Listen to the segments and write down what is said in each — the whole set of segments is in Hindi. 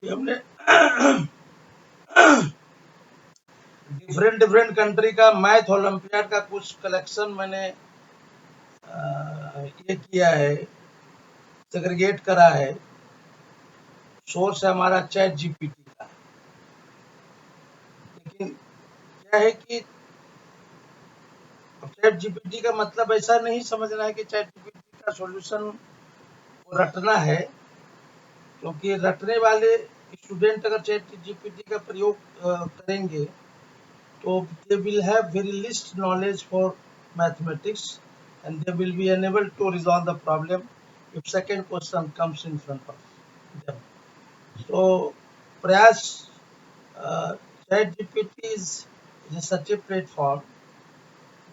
हमने डिफरेंट डिफरेंट कंट्री का मैथ ओलंपियाड का कुछ कलेक्शन मैंने ये किया है, सेग्रीगेट करा है। सोर्स है हमारा चैट जीपीटी का। लेकिन क्या है कि चैट जीपीटी का मतलब ऐसा नहीं समझना है कि चैट जीपीटी का सॉल्यूशन को रटना है, क्योंकि रटने वाले स्टूडेंट अगर चैट जीपीटी का प्रयोग करेंगे तो they will have very least knowledge for mathematics and they will be unable to resolve the problem if second question comes in front of them. So Prayas ChatGPT is such a platform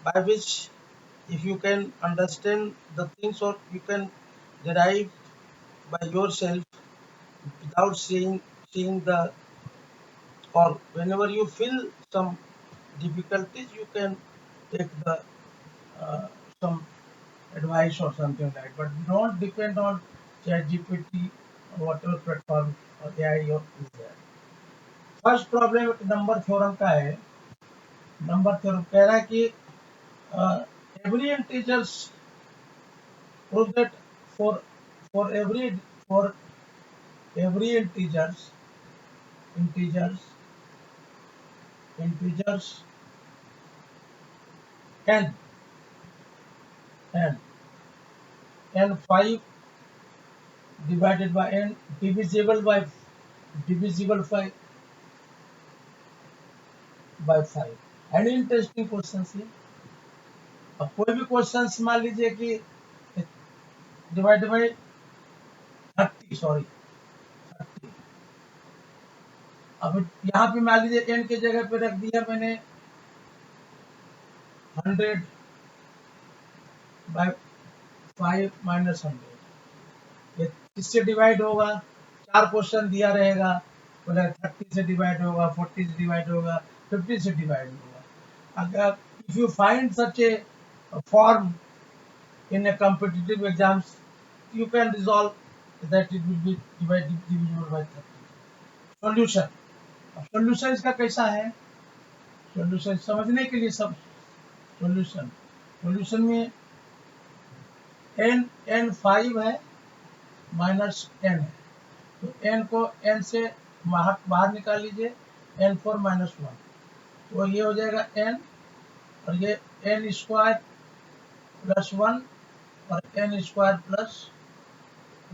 by which if you can understand the things or you can derive by yourself without seeing the, or whenever you feel some difficulties you can take the uh, some advice or something like that, but don't depend on ChatGPT or whatever platform or AI is there. First problem एक नंबर थ्योरम का है। नंबर थ्योरम कह रहा है कि every integers prove that for for every for every integers integers n n n5 divided by n divisible by 5। Any interesting question है। अब कोई भी क्वेश्चन मान लीजिए कि डिवाइड बाई 30, सॉरी 30। अब यहाँ पे मान लीजिए n के जगह पे रख दिया मैंने 100 बाय 5 माइनस 100। ये किससे डिवाइड होगा? चार क्वेश्चन दिया रहेगा, बोले 30 से डिवाइड होगा, 40 से डिवाइड होगा, 50 से डिवाइड होगा। अगर if you find such A form in a competitive exams you can resolve that it will be divisible by 30। Solution, अब सॉल्यूशन इसका कैसा है? सॉल्यूशन समझने के लिए सब सॉल्यूशन सॉल्यूशन में n 5 है माइनस n है, तो n को n से बाहर निकाल लीजिए, n4 माइनस 1, तो ये हो जाएगा n, और ये n स्क्वायर प्लस 1 और n स्क्वायर प्लस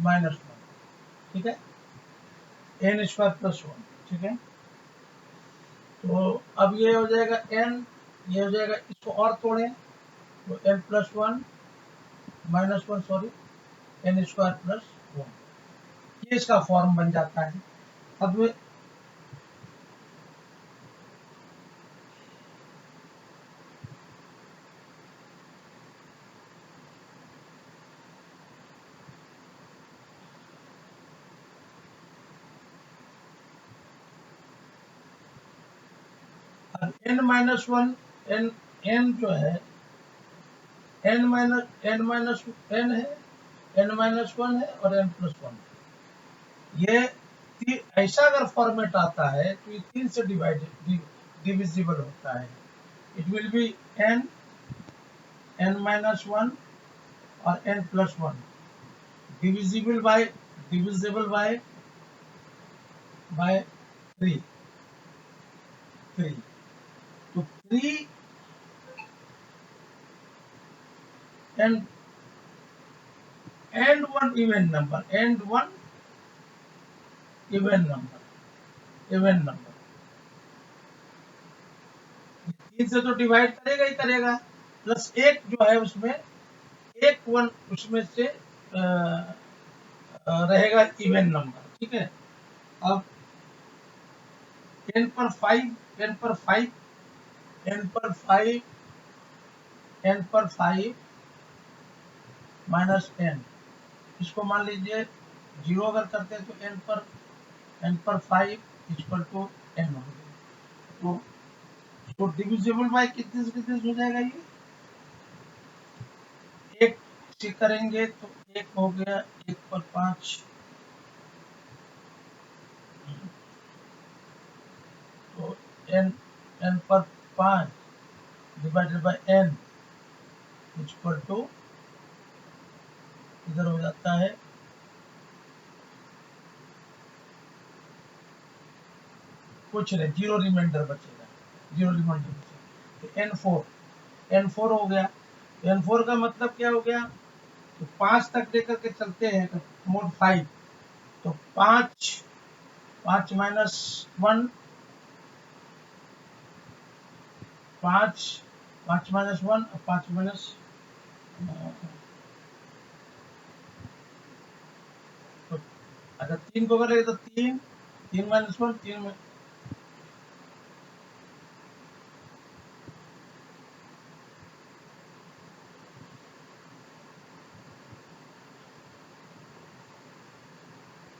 माइनस 1। ठीक है, n स्क्वायर प्लस 1। ठीक है, तो अब ये हो जाएगा n, ये हो जाएगा, इसको और तोड़ें तो n plus 1 minus 1, sorry n square plus 1, ये इसका फॉर्म बन जाता है। अब n माइनस 1 n जो है n माइनस n है, n माइनस 1 है और n प्लस 1। ये ऐसा अगर फॉर्मेट आता है तो ये 3 से डिविजिबल होता है। It will B n minus 1 और n प्लस 1 divisible by 3। तो 3 and one even number even number 3 से तो डिवाइड करेगा ही करेगा, प्लस एक जो है उसमें एक वन उसमें से रहेगा इवन नंबर। ठीक है, अब n पर 5 n पर 5 n पर 5 n पर 5 माइनस n, इसको मान लीजिए 0 अगर करते हैं तो n पर 5 इक्वल टू n हो गया। तो डिविजिबल बाय कितने से कितने हो जाएगा? ये एक से करेंगे तो एक हो गया, 1 पर 5 एन एन पर 5 divided by n equal to, इधर हो जाता है कुछ नहीं, जीरो रिमाइंडर बचेगा, जीरो रिमाइंडर बचेगा। तो एन फोर हो गया। एन फोर का मतलब क्या हो गया, तो 5 तक लेकर के चलते हैं तो मोड 5, तो 5, 5 माइनस 1, 5, 5 माइनस 1, 5 माइनस, अच्छा 3 को करेंगे तो 3, 3 - 1, 3 में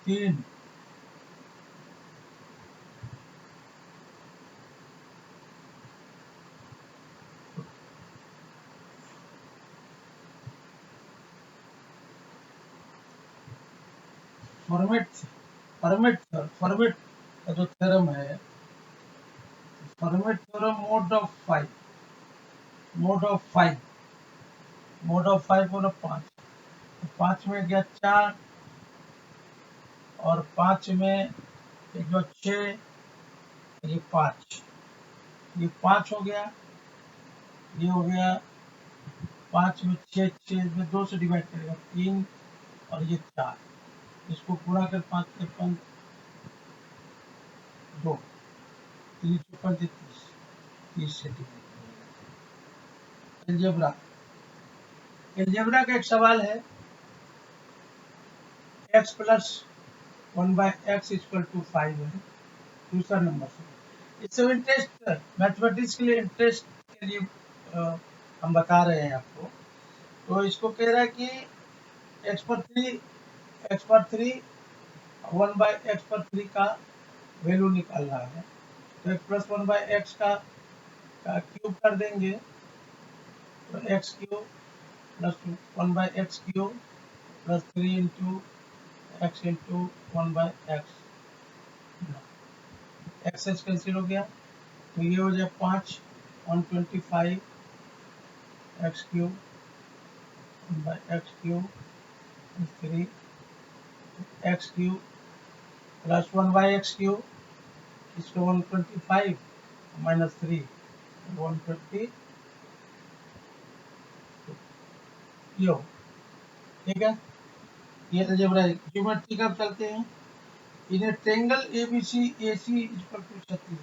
3, फॉर्मेट फॉर्मेट फॉर्मेट का जो थ्योरम है, फॉर्मेट थ्योरम मोड ऑफ 5 होना 5, तो 5 में गया 4, और 5 में एक जो 6, ये 5, ये 5 हो गया, ये हो गया 5 में 6, 6 में 2 से डिवाइड करेगा 3, और ये 4, इसको पूरा कर 5 से 5, 2, 3 चौपन 30, 30 से डिवाइड करेगा। एलजेब्रा, एलजेब्रा का एक सवाल है, x plus 1/x equal to 5 है, दूसरा नंबर से। इससे इंटरेस्ट, मैथमेटिक्स के लिए इंटरेस्ट के लिए हम बता रहे हैं आपको। तो इसको कह रहा है कि x पर 3, x पर 3, 1/x पर 3 का वैल्यू निकाल रहा है, तो x प्लस 1/x का क्यूब कर देंगे, तो x cube plus 1/x cube plus 3 into x into 1/x, x's cancel हो गया, तो ये हो जाए 5, 125 x cube by x cube 3 x cube plus 1/x cube, इसको 125 माइनस 3, 120, यो, ठीक है। ये अलजेब्रा है। ज्योमेट्री का चलते हैं, इन्हें triangle ABC AC equal to 36,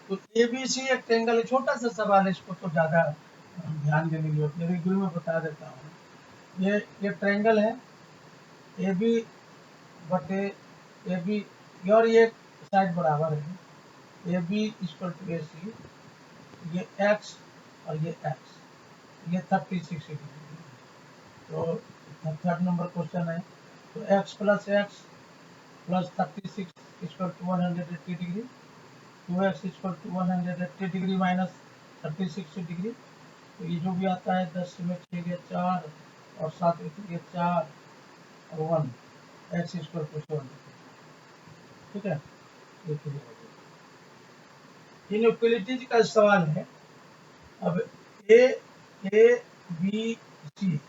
तो एबीसी एक ट्रेंगल है, छोटा सा सवाल है, इसको तो ज़्यादा ध्यान देने की जरूरत नहीं, रिव्यू में बता देता हूँ। ये ट्रेंगल है, ए बी बटे ए बी, और ये साइड बराबर है, ए बी इक्वल टू ए सी, ये एक्स और ये एक्स, ये 36 डिग्री। तो थर्ड नंबर क्वेश्चन है, तो x plus 36 equal to 180 degree, 2x equal to 180 degree minus 36 degree, तो ये जो भी आता है 10 में 6 गया 4, और 7 में 3 गया 4, और 1, एक्स इक्वल टू 7, ठीक है। ये क्लियर हो गया। इनइक्वालिटीज का सवाल है। अब ए ए बी सी,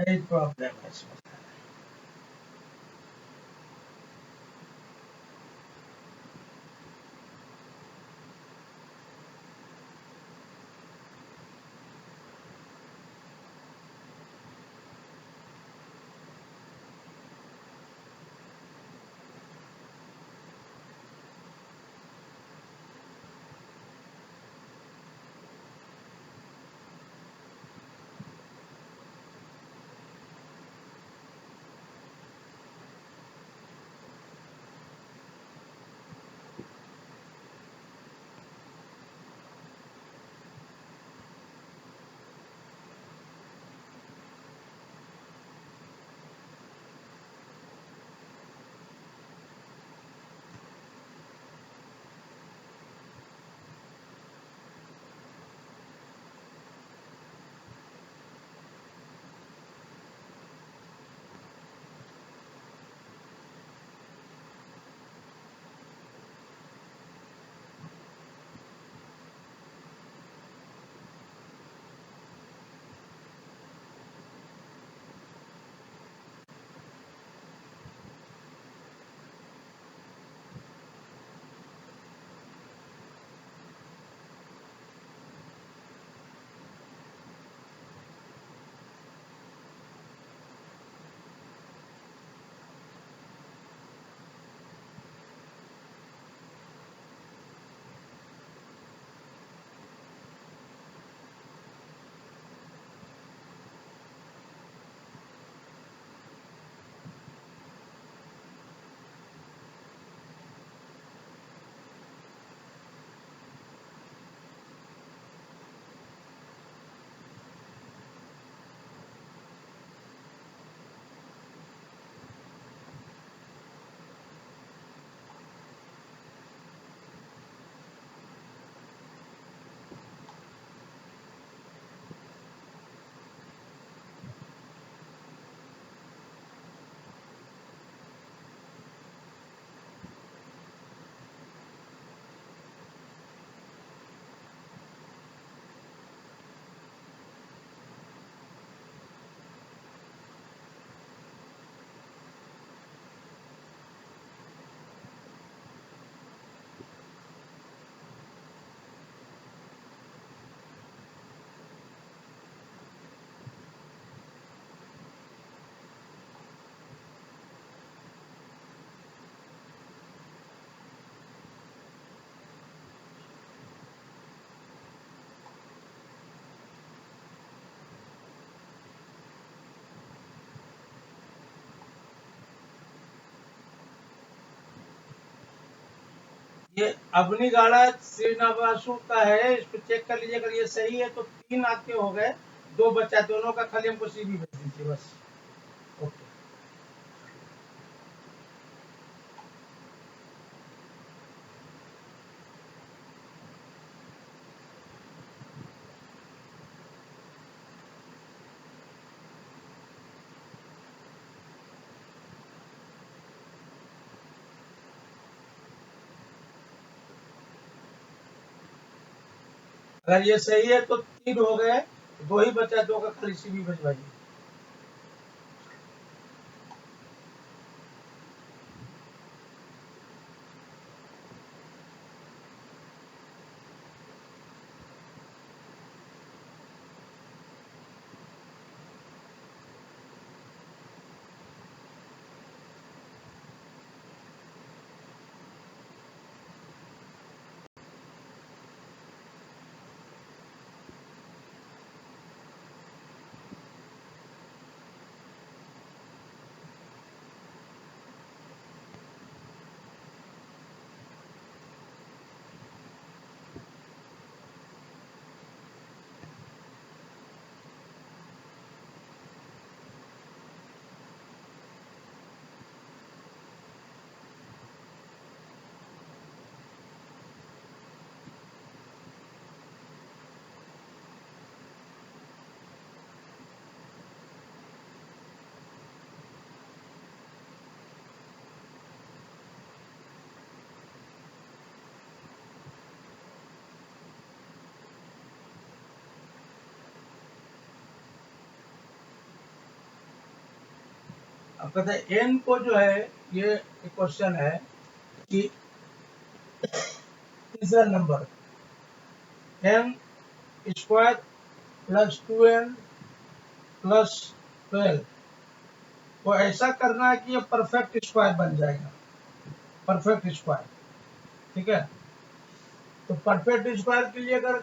एक प्रॉब्लम है इसमें। ये अग्निगाड़ा श्रीनिवासु का है, इसको चेक कर लीजिए, अगर ये सही है तो 3 आपके हो गए, 2 बचा, दोनों का खाली हमको सीवी भेज दीजिए बस। ओके। अगर ये सही है तो 3 हो गए, 2 ही बचा, 2 का खाली सीवी भिजवाइए। अब कहते हैं एन को जो है, ये क्वेश्चन है कि तीसरा number n square plus 2n plus 12 को ऐसा करना है कि ये परफेक्ट स्क्वायर बन जाएगा, परफेक्ट स्क्वायर। ठीक है, तो परफेक्ट स्क्वायर के लिए अगर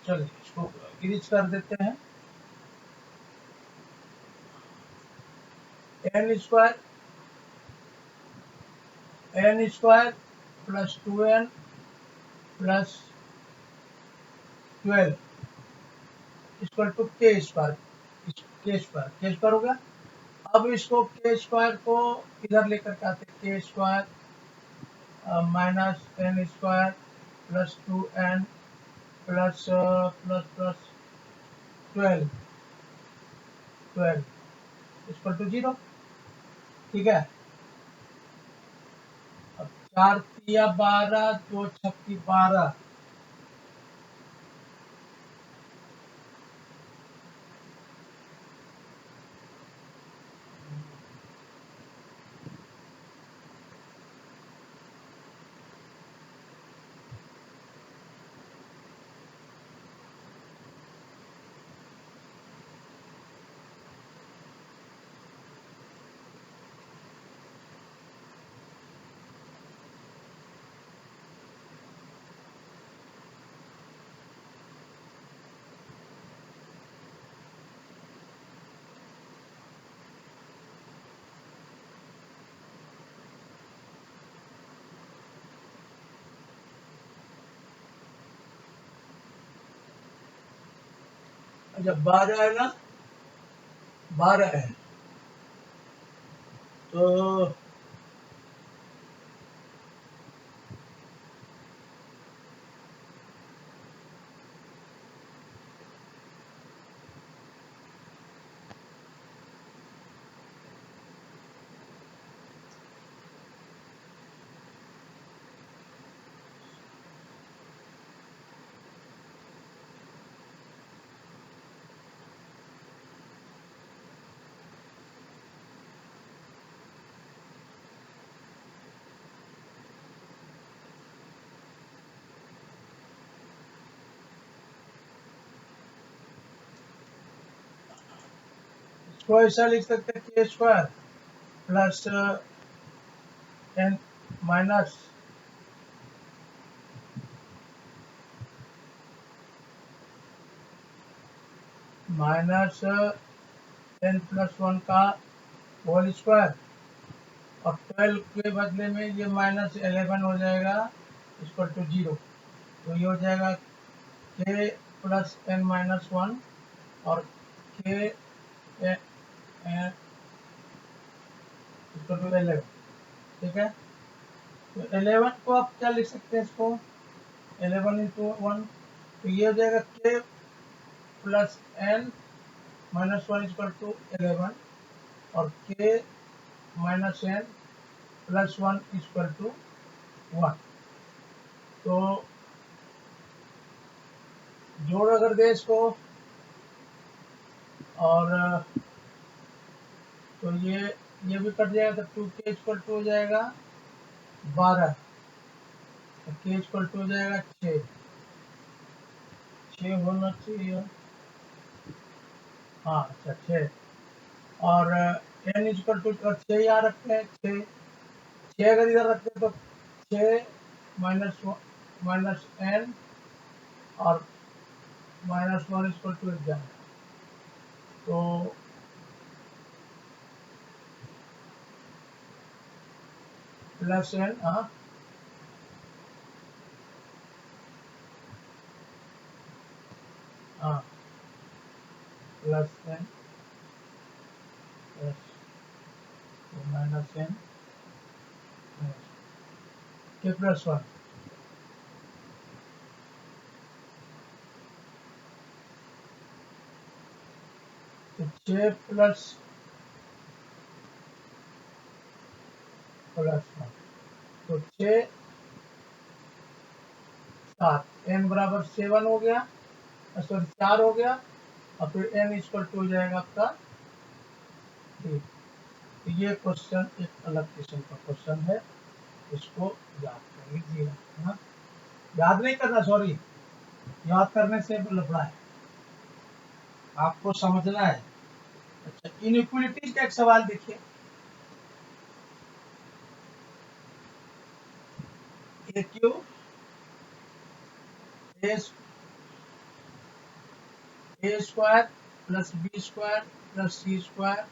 चलिए इसको इरेज कर देते हैं। N square plus 2n plus 12 equal to k square, k square हो गया। अब इसको के स्क्वायर को इधर लेकर के आते, k square minus n square plus 2n plus plus plus 12 equal to 0। ठीक है, अब 4 तिया 12, 2 छक्की 12, जब 12 है ना, 12 है तो इसको ऐसा लिख सकते हैं, k square plus n minus minus n plus 1 का होल स्क्वायर और 12 के बदले में ये -11 हो जाएगा इक्वल टू 0। तो ये हो जाएगा k प्लस n माइनस 1 और k इक्वल टू 11। ठीक है, तो 11 को आप क्या लिख सकते हैं, इसको 11 इंटू 1, तो ये हो जाएगा k plus n minus 1 equal to 11 और k minus n plus 1 equal to 1। तो जोड़ अगर दे इसको और तो ये भी कट जाएगा, तो 2k इक्वल टू हो जाएगा 12, तो k इक्वल टू हो जाएगा 6 होना चाहिए। हाँ अच्छा 6 और n इक्वल टू 6 यहाँ रखते हैं, 6 अगर इधर रखते हैं तो 6 माइनस n और माइनस 1 इक्वल टू 1 जाएगा। तो प्लस n, हाँ हाँ plus n plus minus n के प्लस 1। तो 6 प्लस 1, तो 6 7, n बराबर 7 हो गया, सॉरी 4 हो गया, और फिर n इक्वल टू हो जाएगा आपका 3। तो ये क्वेश्चन एक अलग किस्म का क्वेश्चन है, इसको याद कर लीजिए। हाँ, याद नहीं करना, सॉरी, याद करने से लफड़ा है, आपको समझना है। अच्छा, इनइक्वालिटीज का एक सवाल देखिए, A cube A square plus B square plus C square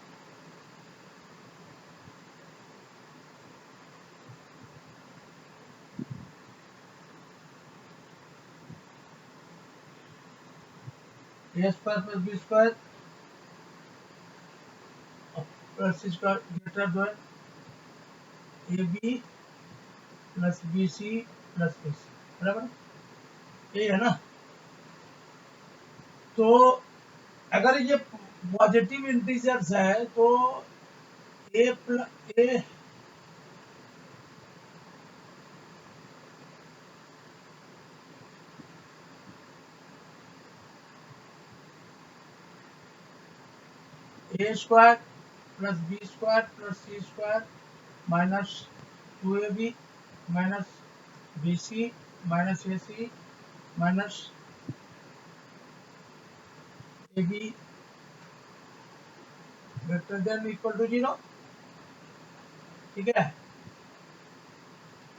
A square plus B square plus C square greater than A B plus B C plus A C, बराबर, यही है ना। तो अगर ये पॉजिटिव इंटीजर्स है तो ए plus A square plus B square plus C square minus 2ab minus B C minus A C minus A B greater than equal to 0। ठीक है,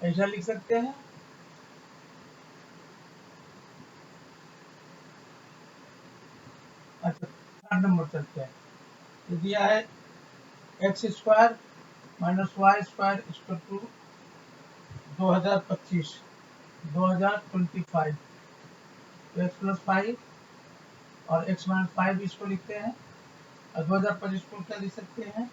ऐसा लिख सकते हैं। अच्छा, थर्ड नंबर चलते हैं। ये दिया है x square minus y square equal to 2025 2025, तो एक्स प्लस 5 और एक्स माइनस 5 इसको लिखते हैं, और 2025 को क्या लिख सकते हैं,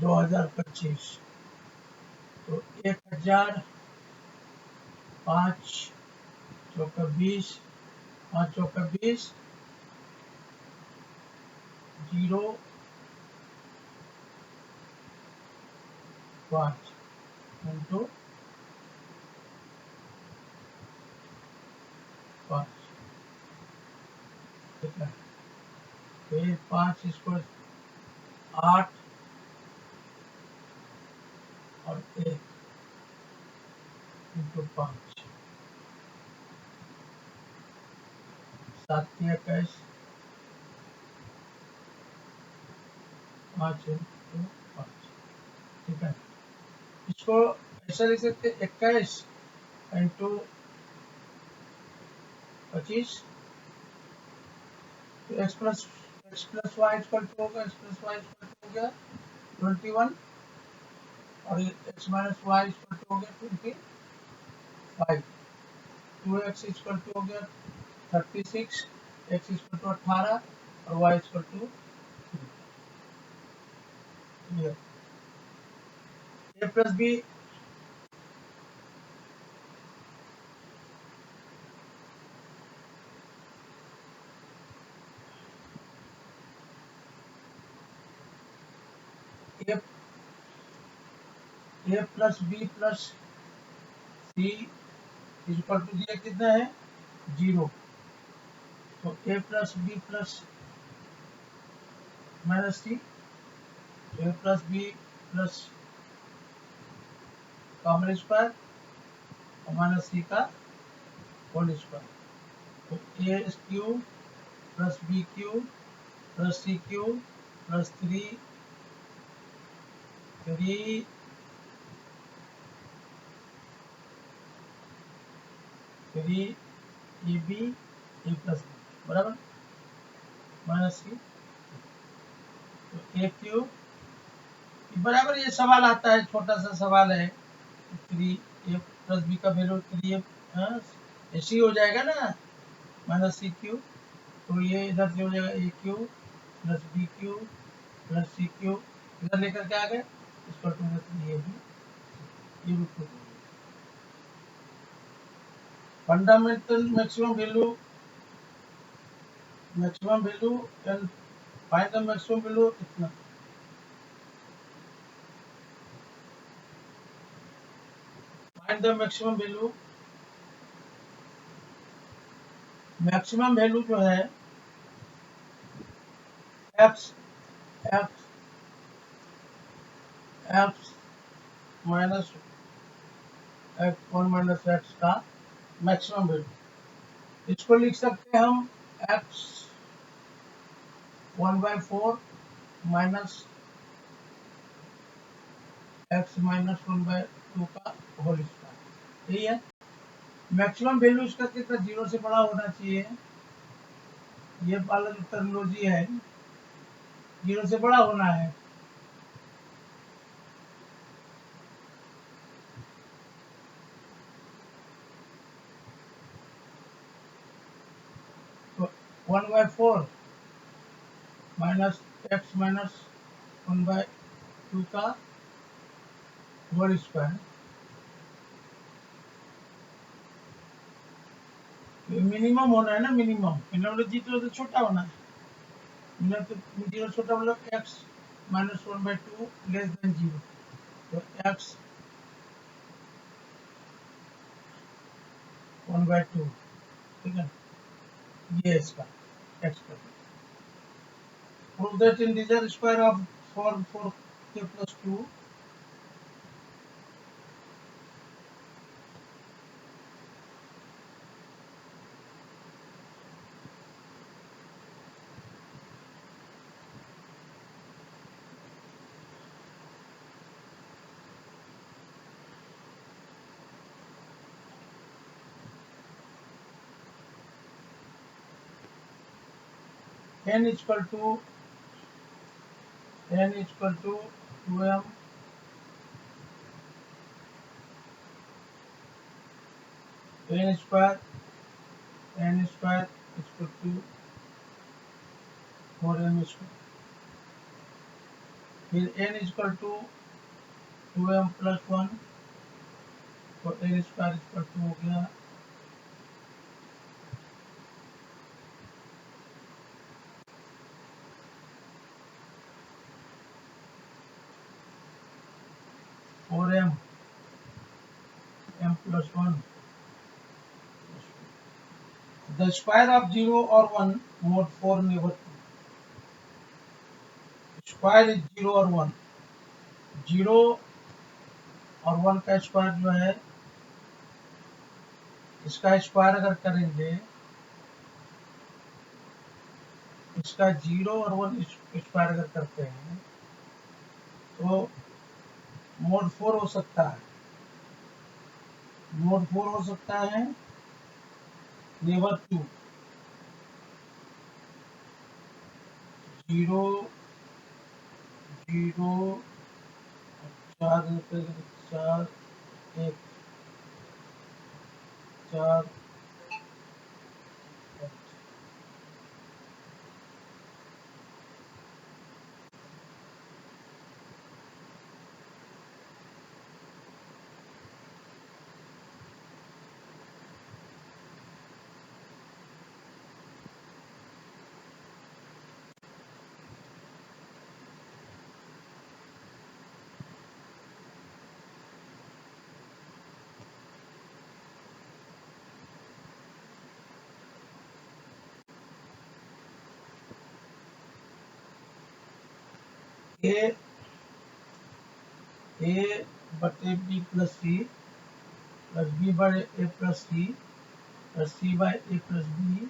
2025। तो 1000, 5 चौका 20, 5 चौका 20, 0 5 इंटू 5। ठीक है, फिर 5 स्क्वायर 8 और 1 इंटू 5 7 या 21 5 इंटू 5। ठीक है, इसको ऐसा लिख सकते 21 इंटू 25, तो x plus y equal to होगा, x plus y equal to हो गया 21 और x minus y equal to हो गया 25, 2x इक्वल टू हो गया 36, x इक्वल टू 18 और y equal to 3। A plus B A plus B plus C equal to दिया कितना है 0, तो ए plus B plus minus C, ए plus B plus common square और माइनस सी का होल स्क्वायर, तो A cube plus B cube plus C cube plus 3 A B A plus B बराबर माइनस सी, तो ए क्यू बराबर, ये सवाल आता है, छोटा सा सवाल है, 3 ए प्लस बी का वैल्यू 3 ऐसे ही हो जाएगा ना माइनस सी क्यू, तो ये इधर से हो जाएगा A cube plus B cube plus C cube, इधर लेकर के आ गए इसको टू ये भी fundamental maximum value and find the maximum value इतना, फाइंड द मैक्सिमम वैल्यू जो है X X X minus X 1 minus X का मैक्सिमम वैल्यू, इसको लिख सकते हैं हम एक्स 1/4 माइनस एक्स माइनस 1/2 का होल स्क्वायर, यही है मैक्सिमम वैल्यू। इसका कितना 0 से बड़ा होना चाहिए, ये वाला जो टर्मिनोलॉजी है 0 से बड़ा होना है, तो 1/4 माइनस एक्स माइनस 1/2 का होल स्क्वायर, मिनिमम होना है ना, मिनिमम टर्मिनोलॉजी तो छोटा होना है, तो 0 छोटा मतलब एक्स माइनस 1/2 लेस देन 0, तो एक्स 1/2, ठीक है, ये इसका एक्स का prove that integer square of 4k plus 2 n equal to 2m n square equal to 4m square, फिर n equal to 2m plus 1, तो n square equal to हो गया 4m m plus 1, the square of 0 or 1 mod 4 never 2, square is 0 और 1। 0 और 1 का स्क्वायर जो है, इसका स्क्वायर अगर करेंगे, इसका 0 और 1 स्क्वायर अगर करते हैं तो मोड 4 हो सकता है। मोड 4 हो सकता है, नेबर 2। 0 0 4 4 1 4। ए बटे b plus c plus b by a plus c plus c by a plus b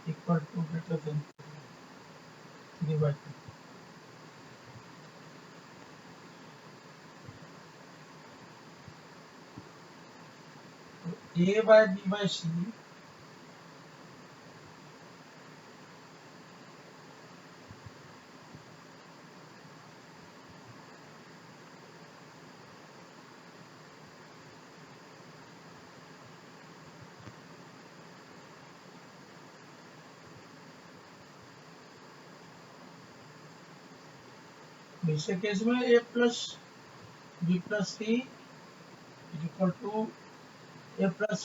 equal to greater than 3/2। A by b by c दूसरे केस में a plus B plus c is equal to a plus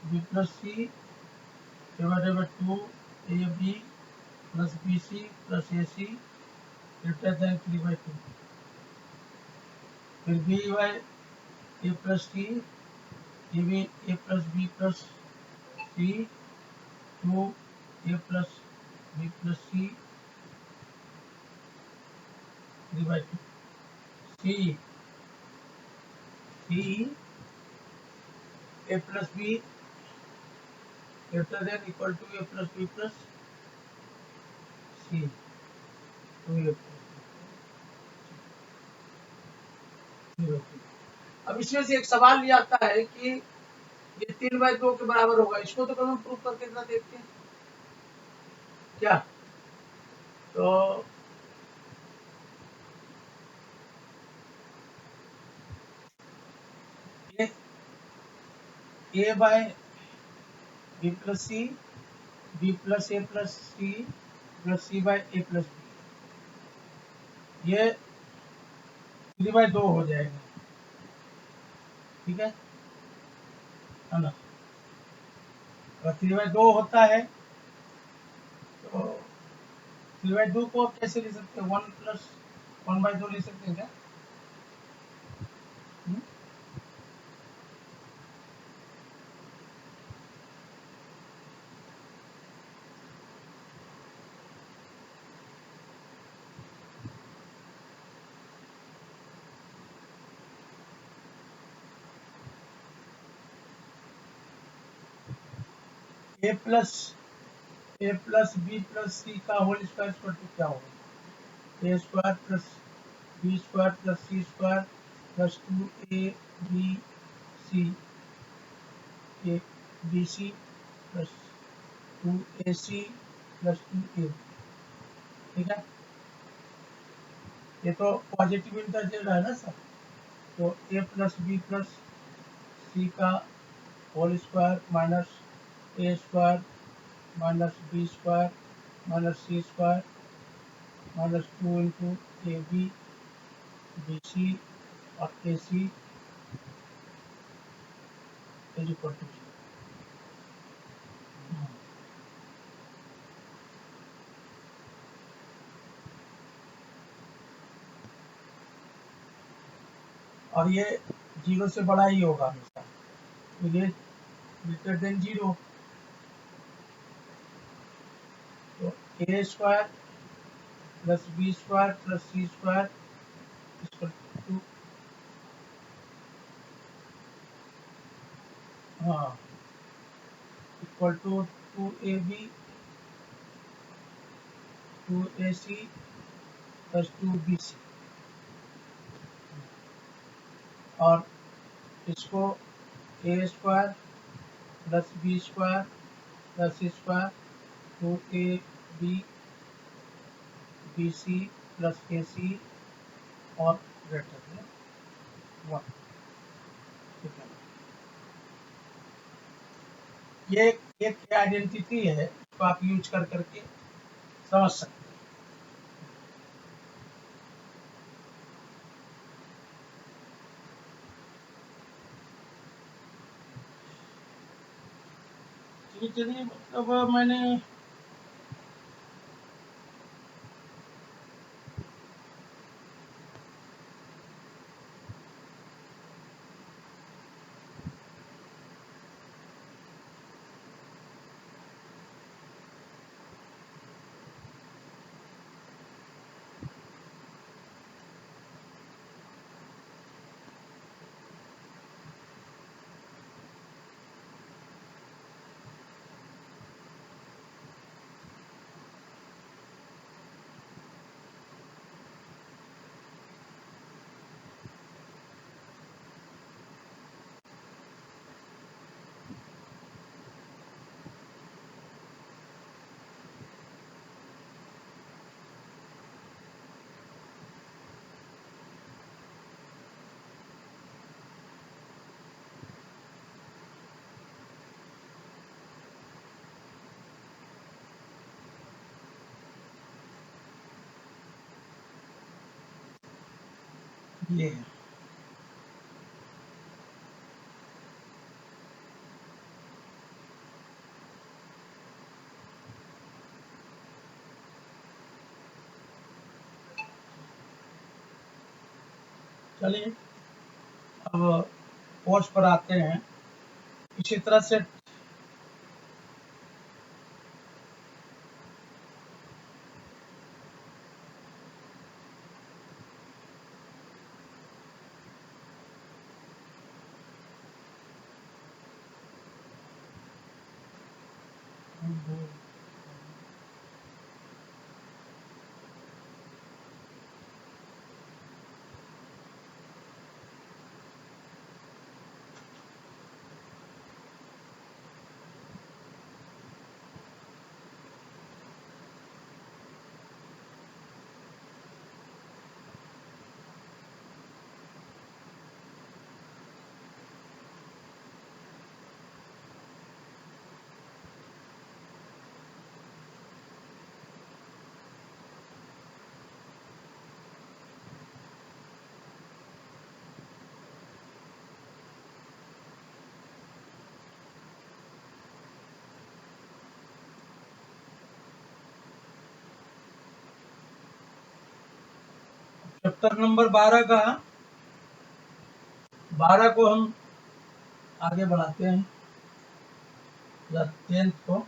B plus c divided by 2 a B plus B C plus A c greater than 3/2। फिर b by a plus c, ये भी a plus B plus c 2 a plus B plus c 3/2। C A plus b greater than equal to a plus b plus c 2a plus b। अब इसमें से एक सवाल ये आता है कि ये 3/2 के बराबर होगा, इसको तो हम प्रूफ करके ना देखते हैं क्या। तो ये a by b plus c b plus a plus c plus c by a plus b, ये 3/2 हो जाएगा, ठीक है ना। अगर 3/2 होता है तो 3/2 को आप कैसे ले सकते हैं, 1 प्लस 1/2 ले सकते हैं क्या। A plus B plus c का होल स्क्वायर इक्वल टू क्या होगा, a square plus B square plus C square plus 2ab c a b C plus 2ac plus 2ab, ठीक है। ये तो पॉजिटिव इंटरचेंज है ना सर। तो ए प्लस बी प्लस सी का whole square minus a square minus b square minus c square minus 2 into a b b c और a c is equal to 0। और ये 0 से बड़ा ही होगा हमेशा, तो ये ग्रेटर देन 0। तो a square plus B square plus C square equal to, हाँ, equal to 2ab 2ac plus 2bc, और इसको a square plus B square plus C square 2ab bc plus ac और ग्रेटर देन 1, ठीक है। ये एक आइडेंटिटी है, तो आप यूज कर करके समझ सकते हैं। चलिए मतलब मैंने ये चलिए अब कोर्स पर आते हैं। इसी तरह से चैप्टर नंबर 12 का 12 को हम आगे बढ़ाते हैं, या 10 को।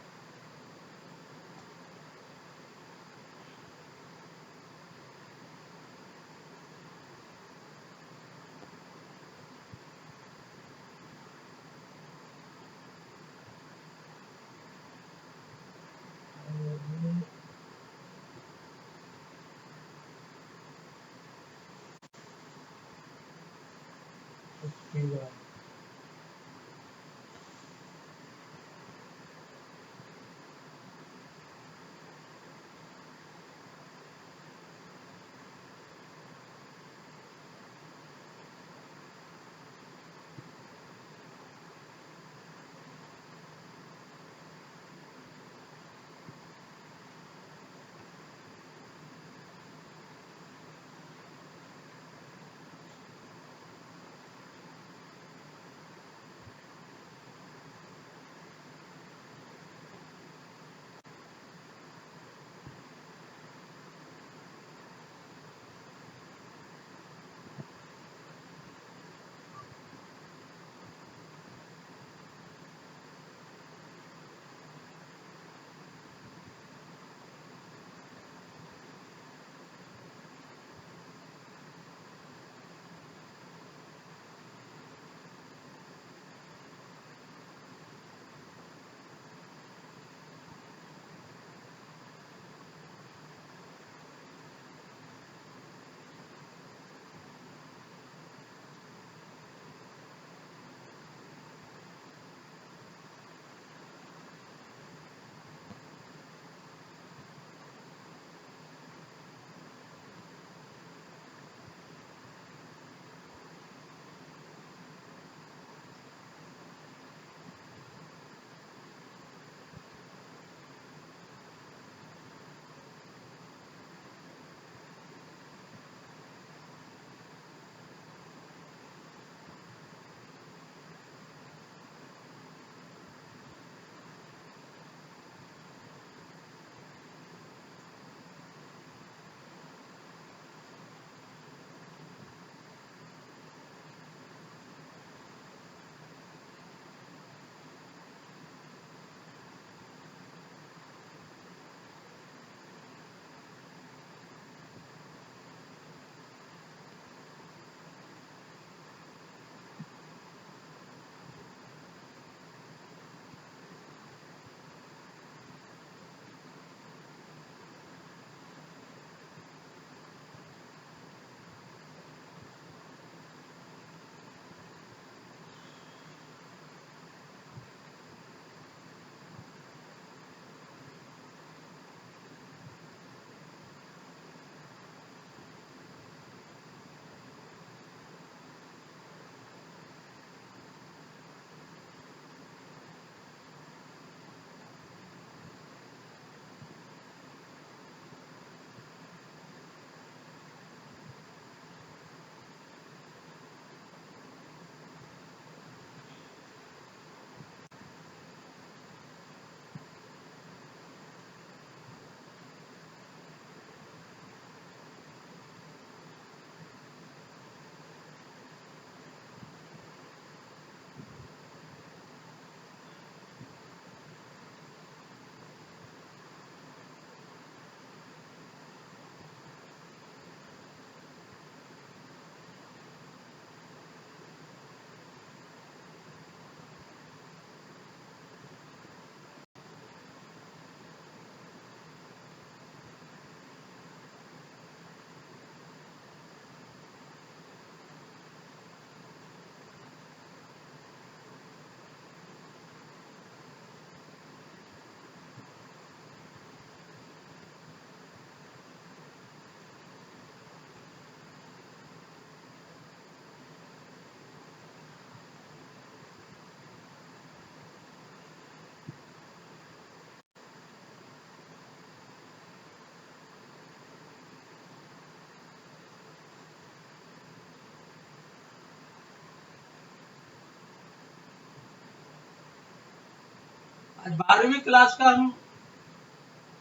आज 12वीं क्लास का हम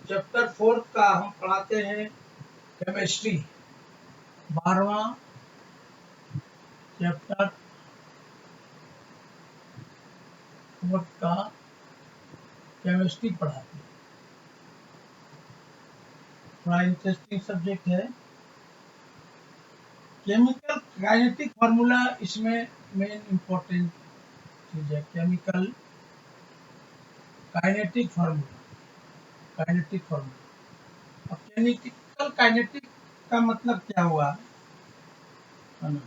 चैप्टर 4 का हम पढ़ाते हैं केमिस्ट्री। 12वां चैप्टर 4 का केमिस्ट्री पढ़ाते हैं। बड़ा इंटरेस्टिंग सब्जेक्ट है। केमिकल काइनेटिक फार्मूला इसमें मेन इम्पोर्टेंट चीज है। Chemical kinetic formula, kinetic formula. अब केमिकल काइनेटिक का मतलब क्या हुआ है ना,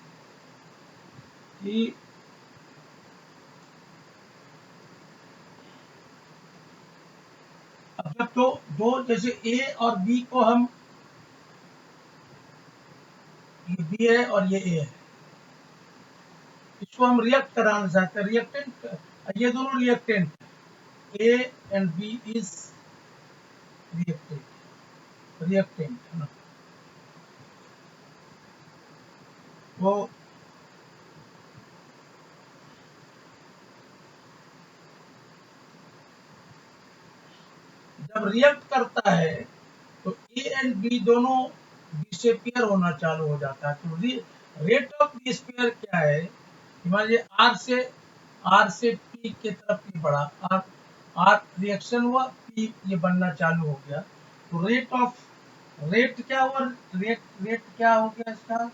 कि अब जब तो दो जैसे ए और बी को हम, ये बी है और ये ए है, इसको हम रिएक्ट कराना चाहते हैं, रिएक्टेंट, ये दोनों reactant, a and b is reactant, reactant है ना। वो जब रिएक्ट करता है तो ए एंड बी दोनों डिसअपियर होना चालू हो जाता है। तो रेट ऑफ डिसअपियर क्या है, मान लीजिए आर से पी की तरफ ये बढ़ा, आर आर रिएक्शन हुआ, पी ये बनना चालू हो गया, तो रेट क्या हुआ, रेट क्या हो गया इसका,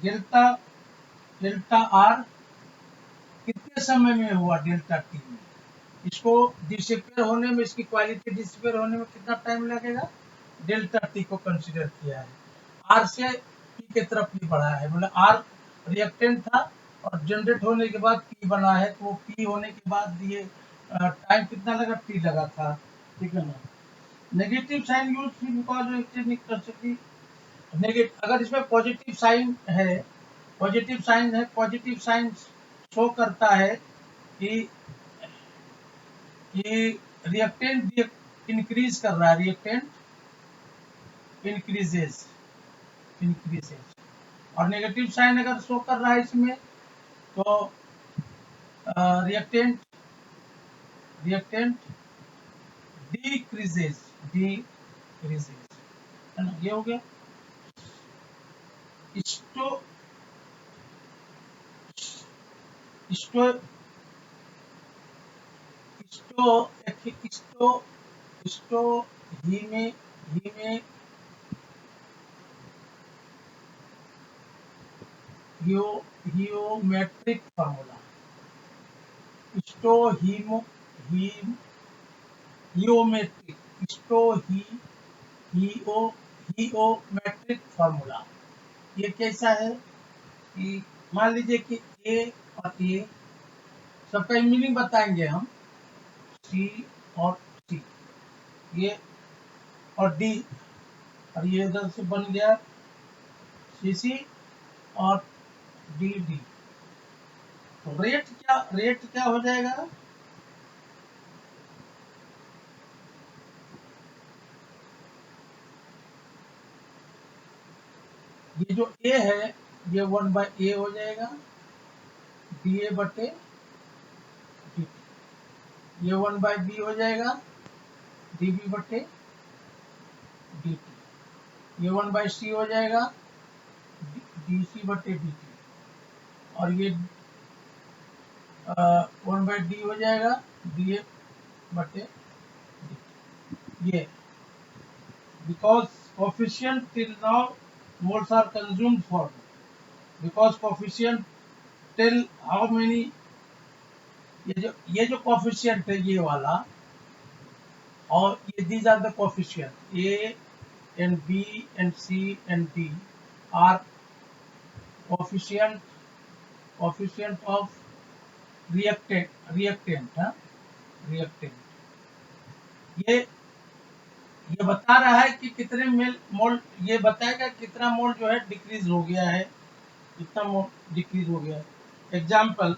डेल्टा डेल्टा आर कितने समय में हुआ, डेल्टा टी में। इसको डिसअपियर होने में, इसकी क्वालिटी डिसअपियर होने में कितना टाइम लगेगा, डेल्टा टी को कंसीडर किया है। आर से पी की तरफ पी बढ़ा है, मतलब आर रिएक्टेंट था और जनरेट होने के बाद पी बना है, तो वो पी होने के बाद ये टाइम कितना लगा, टी लगा था, ठीक है ना। Negative sign use because negative, अगर इसमें पॉजिटिव साइन है, पॉजिटिव साइन शो करता है कि रिएक्टेंट इंक्रीज कर रहा है, रिएक्टेंट इंक्रीजेस। और नेगेटिव साइन अगर शो कर रहा है इसमें, तो रिएक्टेंट डिक्रीजेस है ना। ये हो गया। स्टो स्टो स्टो स्टो स्टो हियोमेट्रिक फार्मूला, स्टो हियोमेट्रिक स्टो हियोमेट्रिक फार्मूला। ये कैसा है कि मान लीजिए कि ए और ए, सबका मीनिंग बताएंगे हम, सी और सी, ये और डी, और ये इधर से बन गया सी सी और डी डी। तो रेट क्या हो जाएगा, ये जो ए है ये 1/a हो जाएगा, डी ए बटे डी, ये 1/b हो जाएगा, डी बी बटे डी टी, ये 1/c हो जाएगा, डी सी बटे डी टी, और ये 1/d हो जाएगा, डी ए बटे डी। ये because coefficient till now moles are consumed for, because coefficient tell how many, ये जो coefficient है ये वाला, और ये these are the coefficient a and b and c and d are coefficient of reactant हाँ, reactant। ये बता रहा है कि कितने मोल, ये बताएगा कितना मोल जो है डिक्रीज हो गया है, कितना मोल डिक्रीज हो गया है। एग्जाम्पल,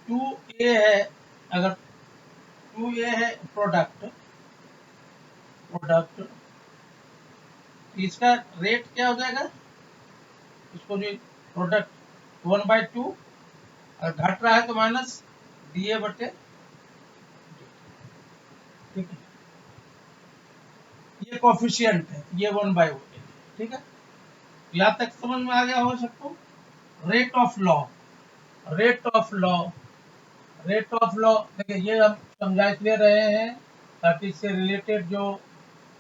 2a है, अगर 2a है प्रोडक्ट, इसका रेट क्या हो जाएगा, इसको जो प्रोडक्ट 1/2, अगर घट रहा है तो माइनस DA बटे, ठीक है, ये कोफिशिएंट है, ये 1/1, ठीक है। यहाँ तक समझ में आ गया हो सबको। Rate of law, rate of law, rate of law देखिए ये हम समझा इसलिए रहे हैं ताकि इससे रिलेटेड जो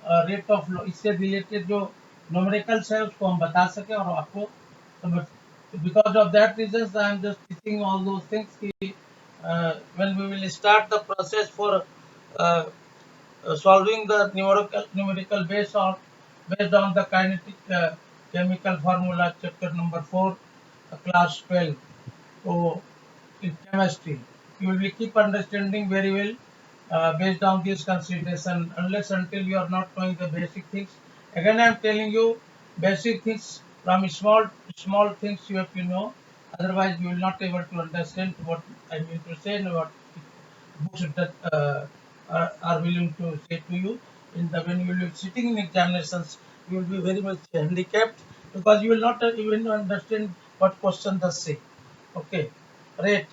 रेट ऑफ लॉ, इससे रिलेटेड जो न्यूमेरिकल्स है उसको हम बता सके और आपको समझ, because of that reason I am just teaching all those things कि when we will start the process for solving the numerical based on the kinetic chemical formula, chapter number 4, class 12. So in chemistry you will be keep understanding very well based on this consideration, unless until you are not knowing the basic things. Again I am telling you basic things, from small things you have to know, otherwise you will not able to understand what I mean to say and what books that are willing to say to you. In the when you will be sitting in examinations, you will be very much handicapped because you will not even understand what question does say. Okay, rate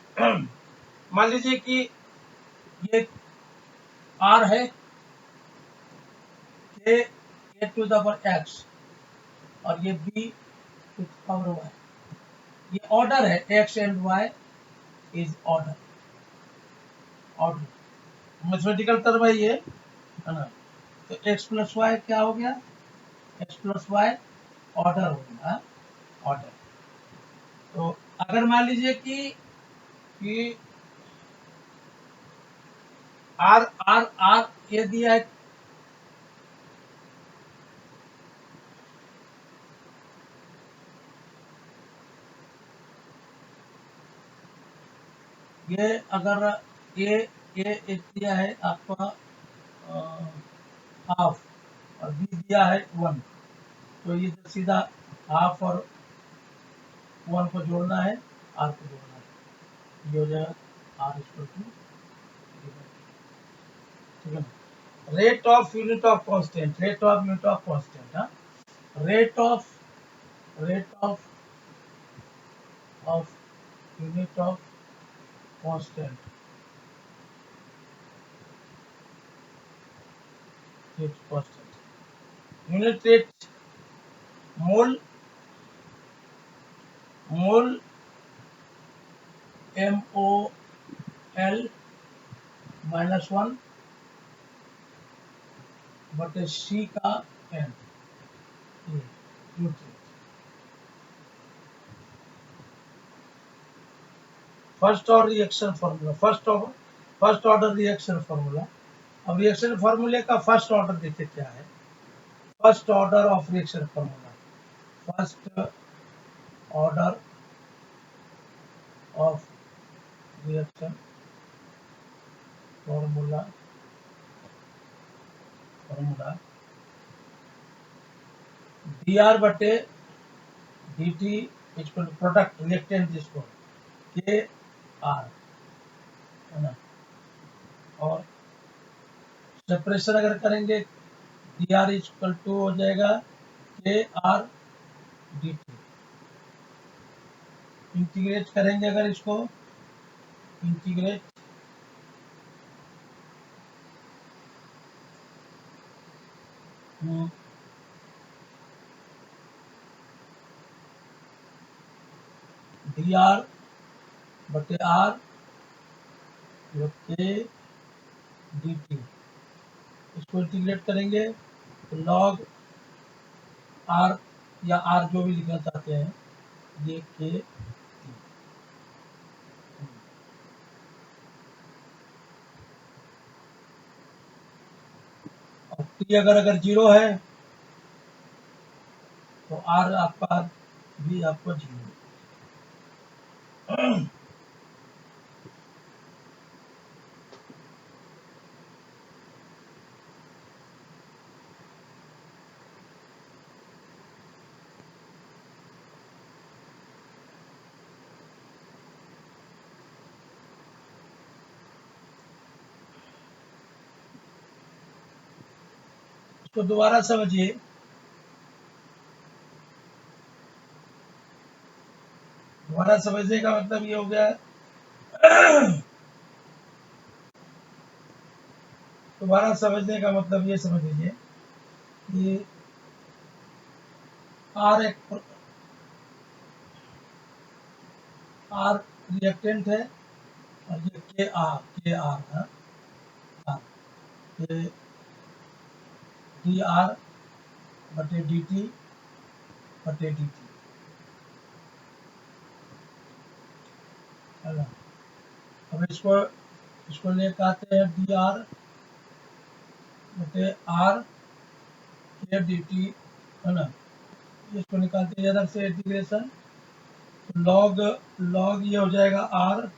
मान लीजिए कि ये R है K A to the power X और ये B to the power Y, ये ऑर्डर है, X and Y is order, order mathematical term है ये, है ना। तो x प्लस वाई क्या हो गया, x प्लस वाई ऑर्डर हो गया, ऑर्डर। तो अगर मान लीजिए कि आर आर आर ये दिया है, ये अगर ए दिया है आपका हाफ और बी दिया है 1, तो ये सीधा हाफ और 1 को जोड़ना है, आर को जोड़ना है, ये हो जाएगा आर इक्वल टू, ठीक है ना। Rate of unit of constant, rate of unit of constant, हाँ, rate of unit of constant, rate constant, unit rate mole, mole MOL -1 बटे C का n, unit rate. First order reaction formula, first order reaction formula. अब रिएक्शन फार्मूले का फर्स्ट ऑर्डर देखिए क्या है, first order of reaction formula, first order of reaction formula, dr बटे dt इक्वल प्रोडक्ट रिएक्टेंट जिसको के आर, है ना, और सेपरेशन अगर करेंगे dr इक्वल टू हो जाएगा के आर dt, इंटीग्रेट करेंगे अगर इसको, इंटीग्रेट dr बटे आर के dt, इसको इंटीग्रेट करेंगे तो लॉग आर या आर जो भी लिखना चाहते हैं, ये के, और टी अगर 0 है तो आर आपका भी आपको 0। इसको दोबारा समझिए, दोबारा समझने का मतलब ये हो गया, दोबारा समझने का मतलब ये समझ लीजिए कि आर एक आर रिएक्टेंट है और ये के आर है, ये डी आर बटे डी टी बटे डी टी है ना। अब इसको लेकर आते हैं डी आर बटे आर के डी टी है ना। इसको निकालते हैं इधर से इंटीग्रेशन, तो लॉग ये हो जाएगा आर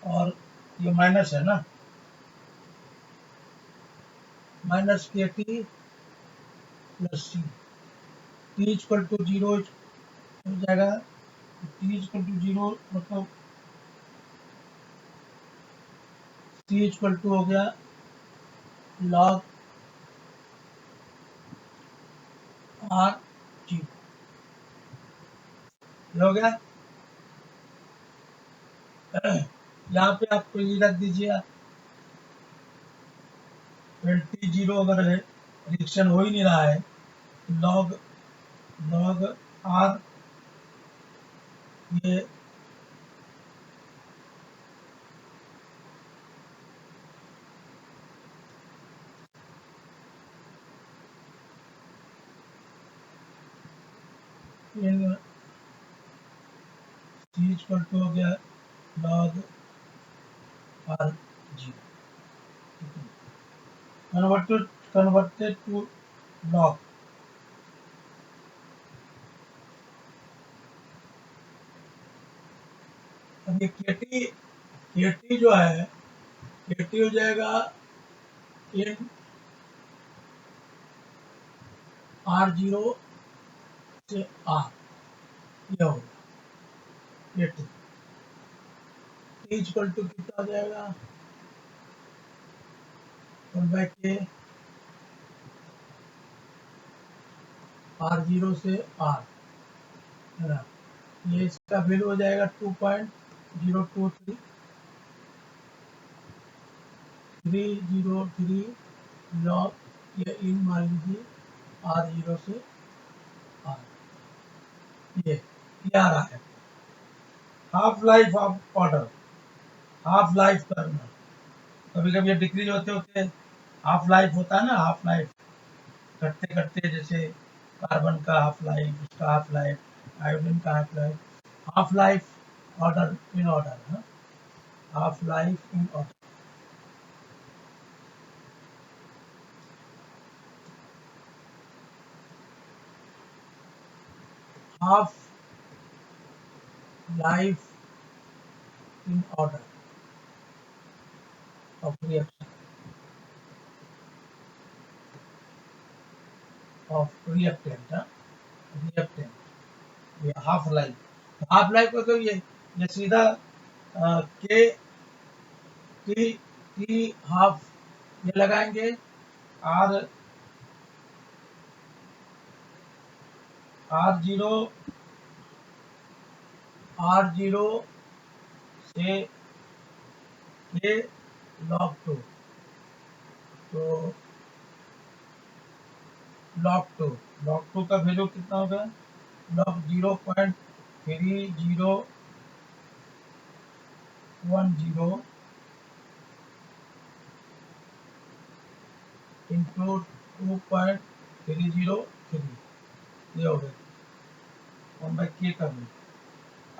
और ये माइनस है ना, minus k t plus c, t equal to zero हो जाएगा। टी इक्वल टू जीरो मतलब टी इक्वल टू हो गया लॉग आर जीरो, हो गया। यहाँ पे आपको ये रख दीजिए, टी जीरो अगर है, रिएक्शन हो ही नहीं रहा है, लॉग लॉग आर ये इन टी इक्वल टू हो गया log r zero, converted to log. अब ये केटी जो है, केटी हो जाएगा इन आर जीरो से आर, ये होगा केटी। टी इक्वल टू कितना हो जाएगा, 1/k आर जीरो से आर है ना। ये इसका वैल्यू हो जाएगा 2.023 303 लॉग, ये इन मान लीजिए आर जीरो से आर, ये आ रहा है। Half life of order, half life करना, कभी कभी ये डिक्रीज होते होते हाफ लाइफ होता है ना, हाफ लाइफ करते करते, जैसे कार्बन का हाफ लाइफ, इसका हाफ लाइफ, आयोडीन का half life order in order, half life in order. half life in order of reaction of reactant ये हाफ लाइफ को तो ये सीधा के टी टी हाफ ये लगाएंगे, आर आर जीरो से के लॉग टू, तो लॉग टू का वैल्यू कितना होगा, लॉग 0.3010 इंटू 2.303, ये हो गया 1/k का वैल्यू,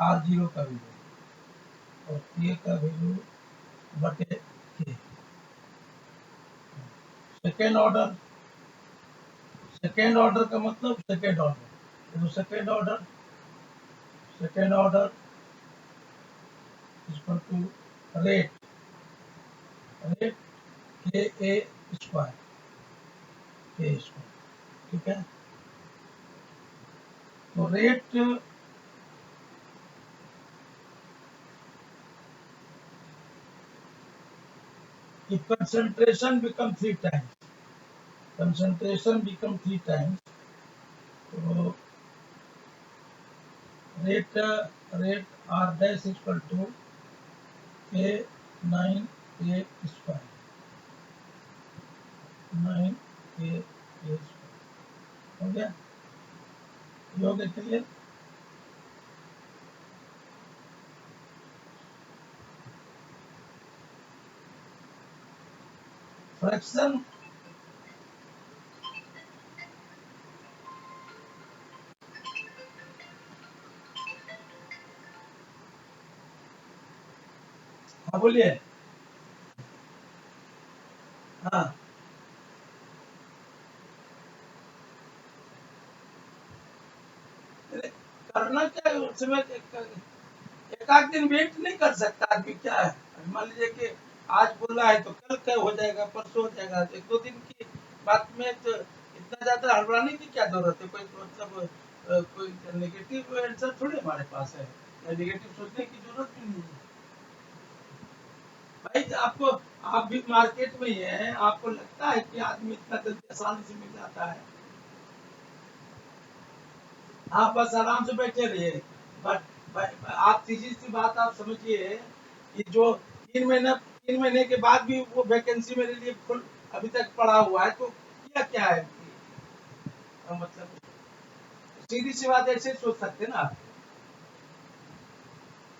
आर जीरो का वैल्यू और के का वैल्यू बटे के। सेकेंड ऑर्डर का मतलब सेकेंड ऑर्डर, तो second order equal to rate k a square, ठीक है। तो rate if concentration become 3 times, तो rate rate r dash equal to k 9 a square 9 a square हो गया, ये हो गया क्लियर। फ्रैक्शन हाँ बोलिए। हाँ करना क्या है उस समय, एक आध दिन वेट नहीं कर सकता आदमी, क्या है, मान लीजिए कि आज बोला है तो कल क्या हो जाएगा, परसों हो जाएगा, एक दो दिन की बात में तो इतना ज्यादा हड़बड़ाने की क्या जरूरत है, कोई मतलब कोई नेगेटिव आंसर थोड़ी हमारे पास है, नेगेटिव सोचने की जरूरत भी नहीं है भाई। आपको, आप भी मार्केट में ही है, आपको लगता है कि आदमी इतना जल्दी आसानी से मिल जाता है। आप बस आराम से बैठे रहिए। बट आप सीधी सी बात आप समझिए कि जो 3 महीना 3 महीने के बाद भी वो वैकेंसी मेरे लिए फुल अभी तक पड़ा हुआ है, तो किया क्या है मतलब, सीधी सी बात ऐसे सोच सकते ना आप।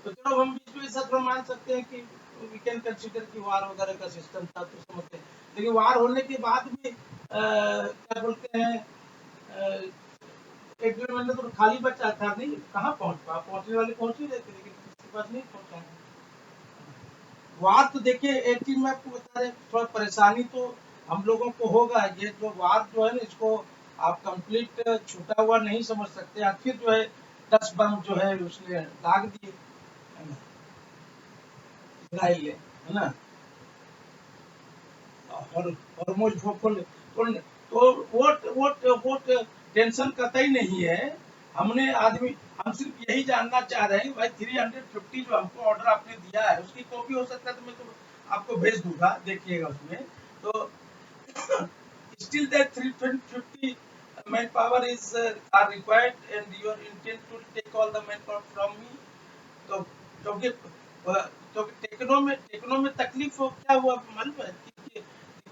तो चलो हम बीच में सब मान सकते हैं कि वी कैन कंसीडर कि वार वगैरह का सिस्टम था तो समझते हैं, लेकिन वार होने के बाद भी क्या बोलते हैं, एक डेढ़ महीने तो खाली बचा था, नहीं कहाँ पहुंच पा, पहुंचने वाले पहुंच ही रहे थे लेकिन किसी के पास नहीं पहुंचा। वार तो देखिए एक चीज मैं आपको बता रहे, थोड़ा परेशानी तो हम लोगों को होगा, ये जो वार जो है ना इसको आप कंप्लीट छूटा हुआ नहीं समझ सकते, आखिर जो है 10 बम जो है उसने दाग दिए, है ना, इसराइल ने, है ना, और हॉर्मोज फुल फुल, तो वो टेंशन कतई नहीं है। हमने आदमी, हम सिर्फ यही जानना चाह रहे हैं भाई 350 जो हमको ऑर्डर आपने दिया है उसकी कॉपी हो सकता है तो मैं तो आपको भेज दूंगा, देखिएगा उसमें। तो still that 350 manpower is are required and you are intent to take all the manpower from me, तो क्योंकि टेक्नो में तकलीफ हो क्या हुआ मालूम है,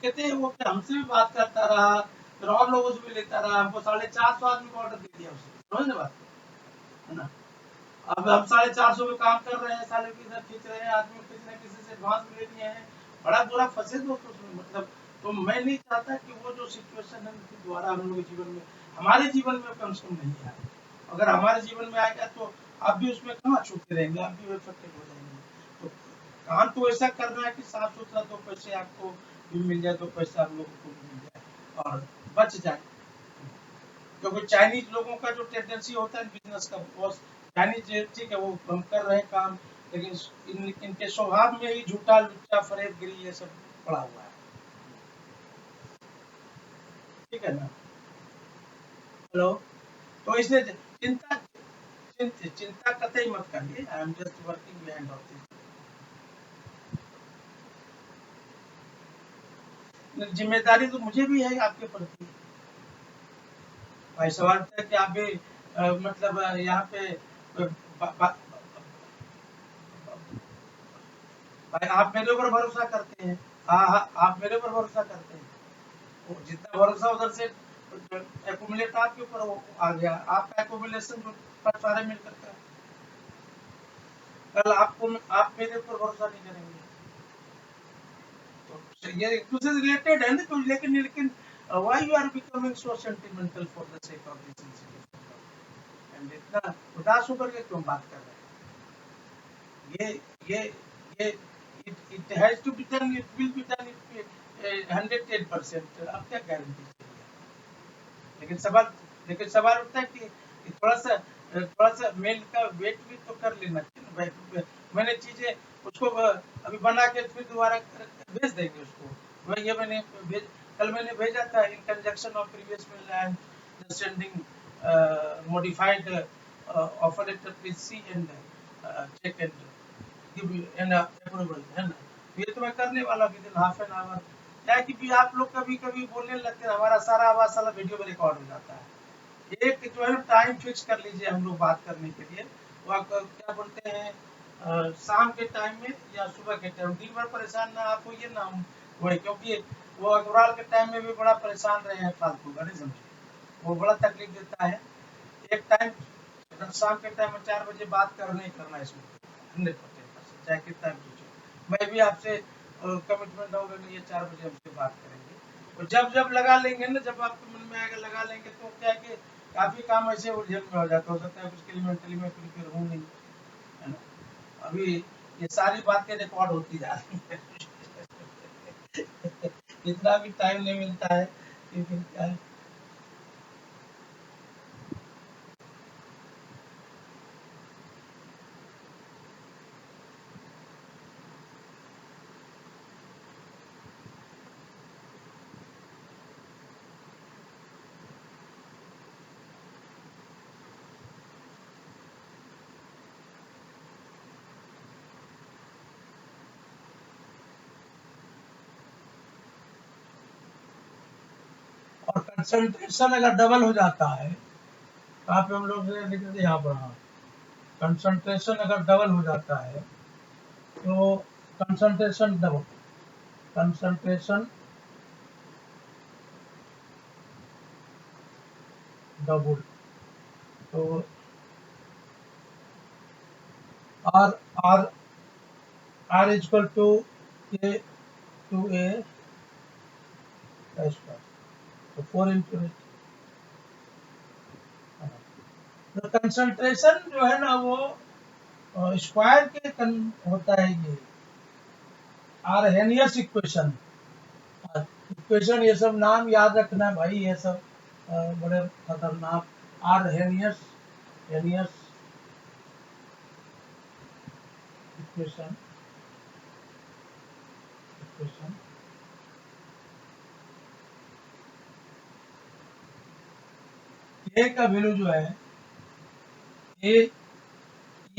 कहते हैं वो क्या हमसे भी बात करता रहा, फिर और लोगों से भी लेता रहा, हमको 450 आदमी को ऑर्डर दे दिया उसने, समझ ना बात, है ना। अब हम 450 में काम कर रहे हैं, साले की इधर खींच रहे हैं, आदमी किसी न किसी से एडवांस में ले लिए हैं, बड़ा बुरा फंसे दोस्तों उसमें मतलब। तो मैं नहीं चाहता कि वो जो सिचुएशन है दोबारा हम लोग के जीवन में, हमारे जीवन में कम से कम नहीं आए। अगर हमारे जीवन में आएगा तो आप भी उसमें कहाँ छूटे रहेंगे, आप भी इफेक्टेड हो जाएंगे। तो काम तो ऐसा करना है कि साफ सुथरा, दो पैसे आपको भी मिल जाए, दो पैसा हम लोगों को भी मिल जाए और बच जाए। क्योंकि चाइनीज लोगों का जो टेंडेंसी होता है बिजनेस का, वो चाइनीज ठीक है वो हम कर रहे हैं काम, लेकिन इनके स्वभाव में ही झूठा लुच्चा फरेबगिरी ये सब पड़ा हुआ है, ठीक है ना। हेलो। तो इसलिए चिंता कतई मत करिए, आई am just working behind all this, जिम्मेदारी तो मुझे भी है आपके प्रति। भाई सवाल था कि आप भी मतलब यहाँ पे भाई आप मेरे ऊपर भरोसा करते हैं। हाँ हाँ आप मेरे ऊपर भरोसा करते हैं, वो जितना भरोसा उधर से एक्यूमुलेट आपके ऊपर आ गया, आपका एक्यूमुलेशन जो सारे मिलकर का, कल आपको आप मेरे ऊपर भरोसा नहीं करेंगे। तो ये एक दूसरे से रिलेटेड है ना, तो लेकिन लेकिन why you are becoming so sentimental for the sake of this incident, and इतना उदास होकर के क्यों बात कर रहे हैं, ये it has to be done, it will be done, 110%, अब क्या गारंटी चाहिए। लेकिन सवाल लेकिन सवाल उठता है कि थोड़ा सा मेल का वेट भी तो कर लेना चाहिए ना भाई। मैंने चीजें उसको अभी बना के फिर दोबारा भेज देंगे उसको, भाई ये मैंने भेज, कल मैंने भेजा था in conjunction of previous mail I am just sending modified offer letter, please see and check and give an approval, है ना। ये तो मैं करने वाला within half an hour. क्या है कि भी आप लोग कभी कभी बोलने लगते हैं, हमारा सारा आवाज साला वीडियो में रिकॉर्ड हो जाता है, एक जो है टाइम फिक्स कर लीजिए हम लोग बात करने के लिए। वो क्या बोलते हैं, शाम के टाइम में या सुबह के टाइम। दिन भर परेशान ना आप होइए ना हम हुए, क्योंकि वो अखबार के टाइम में भी बड़ा परेशान रहे हैं फालतू का, नहीं समझे, वो बड़ा तकलीफ देता है। एक टाइम शाम के टाइम में 4 बजे बात करना ही करना है इसमें 100%, चाहे कितना भी कुछ हो। मैं भी आपसे कमिटमेंट होगा कि ये 4 बजे हमसे बात करेंगे। और जब जब लगा लेंगे ना, जब आपके मन में आएगा लगा लेंगे, तो क्या है कि काफी काम ऐसे उलझन में हो जाता, हो सकता है कुछ के लिए मेंटली में प्रिपेयर हूँ नहीं, है ना। अभी ये सारी बातें रिकॉर्ड होती जा रही है। इतना भी टाइम नहीं मिलता है कि फिर क्या है। और कंसंट्रेशन अगर डबल हो जाता है, कहाँ पे हम लोग यहाँ पर, हाँ, कंसंट्रेशन अगर डबल हो जाता है तो कंसंट्रेशन डबल, कंसंट्रेशन डबल, तो R R R equal to K two A square, तो 4 × 8। तो कंसंट्रेशन जो है ना वो स्क्वायर के होता है ये आरहेनियस इक्वेशन। इक्वेशन ये सब नाम याद रखना भाई, ये सब बड़े खतरनाक। आरहेनियस हेनियस इक्वेशन, इक्वेशन ए का वैल्यू जो है ए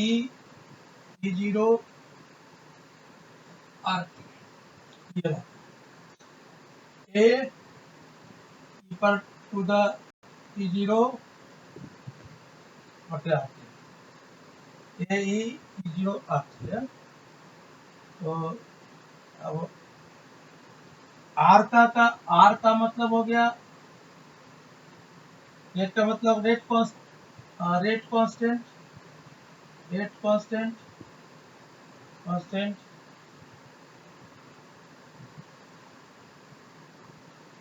ई E0 आर, ये ए इक्वल टू द E0 बटे आर, ए E0 आर। तो अब आर का मतलब हो गया, रेट का मतलब rate constant, rate constant, constant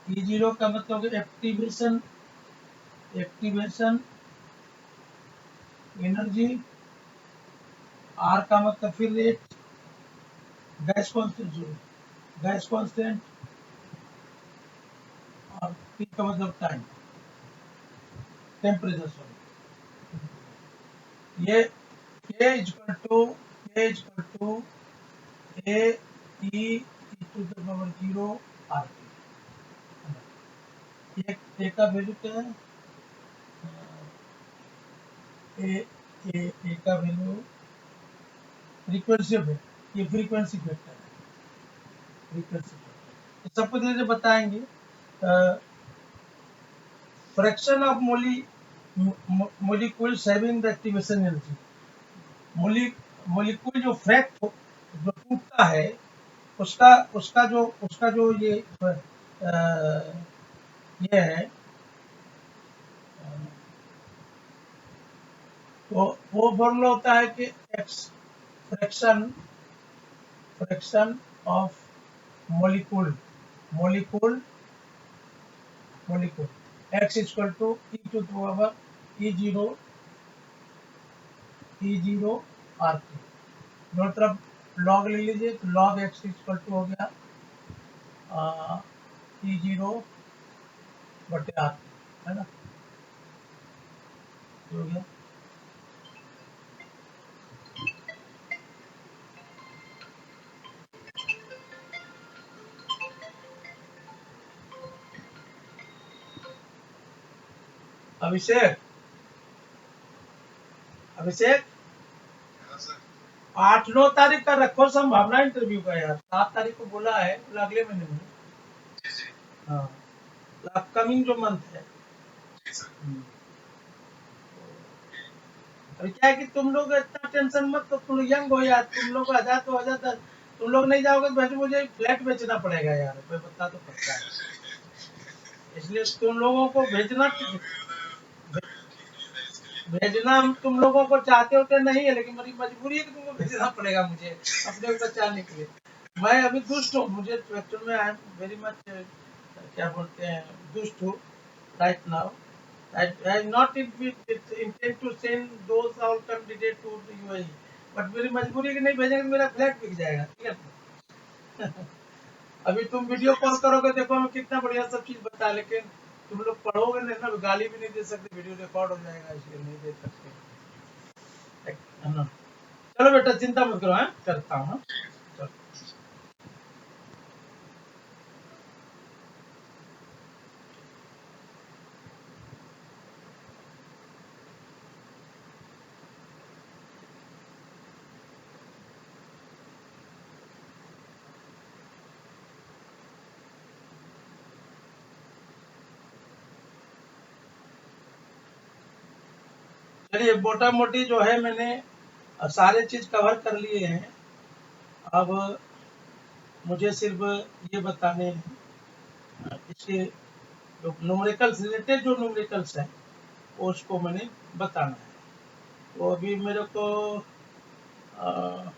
E0 का मतलब एक्टिवेशन, एक्टिवेशन एनर्जी। आर का मतलब फिर rate, gas constant, gas constant. और टी का मतलब टाइम, टेम्परेचर, सॉरी। ये K equal to K equal to A e to the power 0 R T. A का वैल्यू क्या है, ए ए का वैल्यू फ्रीक्वेंसी ऑफ, ये फ्रीक्वेंसी वेक्टर है, फ्रीक्वेंसी वेक्टर। तो सबको धीरे बताएंगे। Fraction of molecules having the activation energy. Molecule जो जो टूटता है, उसका उसका जो ये है, तो वो फॉर्मूला होता है कि X fraction, fraction of molecule, molecule molecule x equal to E to the power E0 R T. दोनों तरफ लॉग ले लीजिए, तो लॉग x इक्वल टू हो गया E0 बटे आर टी, है ना, हो गया। अभिषेक, अभिषेक 8-9 तारीख का रखो संभावना इंटरव्यू का यार। 7 तारीख को बोला है, बोला अगले महीने में। हाँ, अपकमिंग जो मंथ है। अभी क्या है कि तुम लोग इतना टेंशन मत, तो तुम लोग यंग हो यार, तुम लोग 1000 तो 1000, तुम लोग नहीं जाओगे तो भाई मुझे फ्लैट बेचना पड़ेगा यार, मैं बता तो पड़ता है। इसलिए तुम लोगों को भेजना भेजना हम तुम लोगों को चाहते होते नहीं है, लेकिन मेरी मजबूरी है कि तुमको भेजना पड़ेगा मुझे अपने को बचाने के लिए। मैं अभी दुष्ट हूँ, मुझे एक्चुअल में आई एम वेरी मच, क्या बोलते हैं, दुष्ट हूँ right now. I not intend to send those all candidate to the UAE, but मेरी मजबूरी है कि नहीं भेजेंगे तो मेरा फ्लैट बिक जाएगा, ठीक है। अभी तुम वीडियो कॉल करोगे, देखो मैं कितना बढ़िया सब चीज बता, लेकिन तुम लोग पढ़ोगे नहीं ना, गाली भी नहीं दे सकते, वीडियो रिकॉर्ड हो जाएगा, इसलिए नहीं दे सकते, है ना। चलो बेटा चिंता मत करो, है करता हूँ, चलो। चलिए मोटा मोटी जो है मैंने सारे चीज कवर कर लिए हैं। अब मुझे सिर्फ ये बताने हैं, इसके जो न्यूमेरिकल्स रिलेटेड जो न्यूमेरिकल्स हैं वो उसको मैंने बताना है। तो अभी मेरे को अ,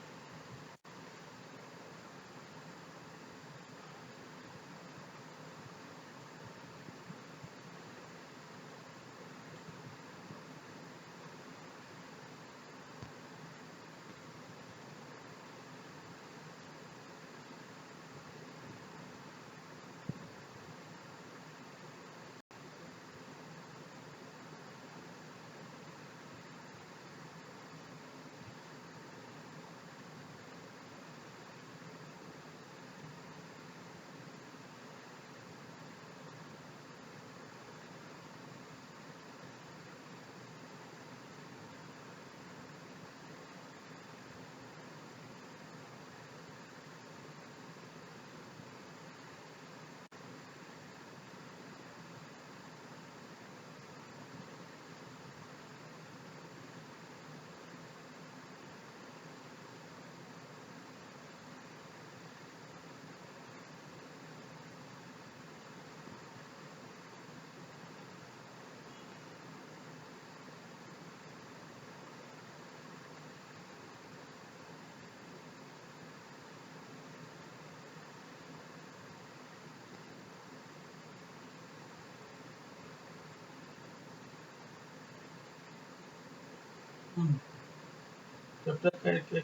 जब तक करके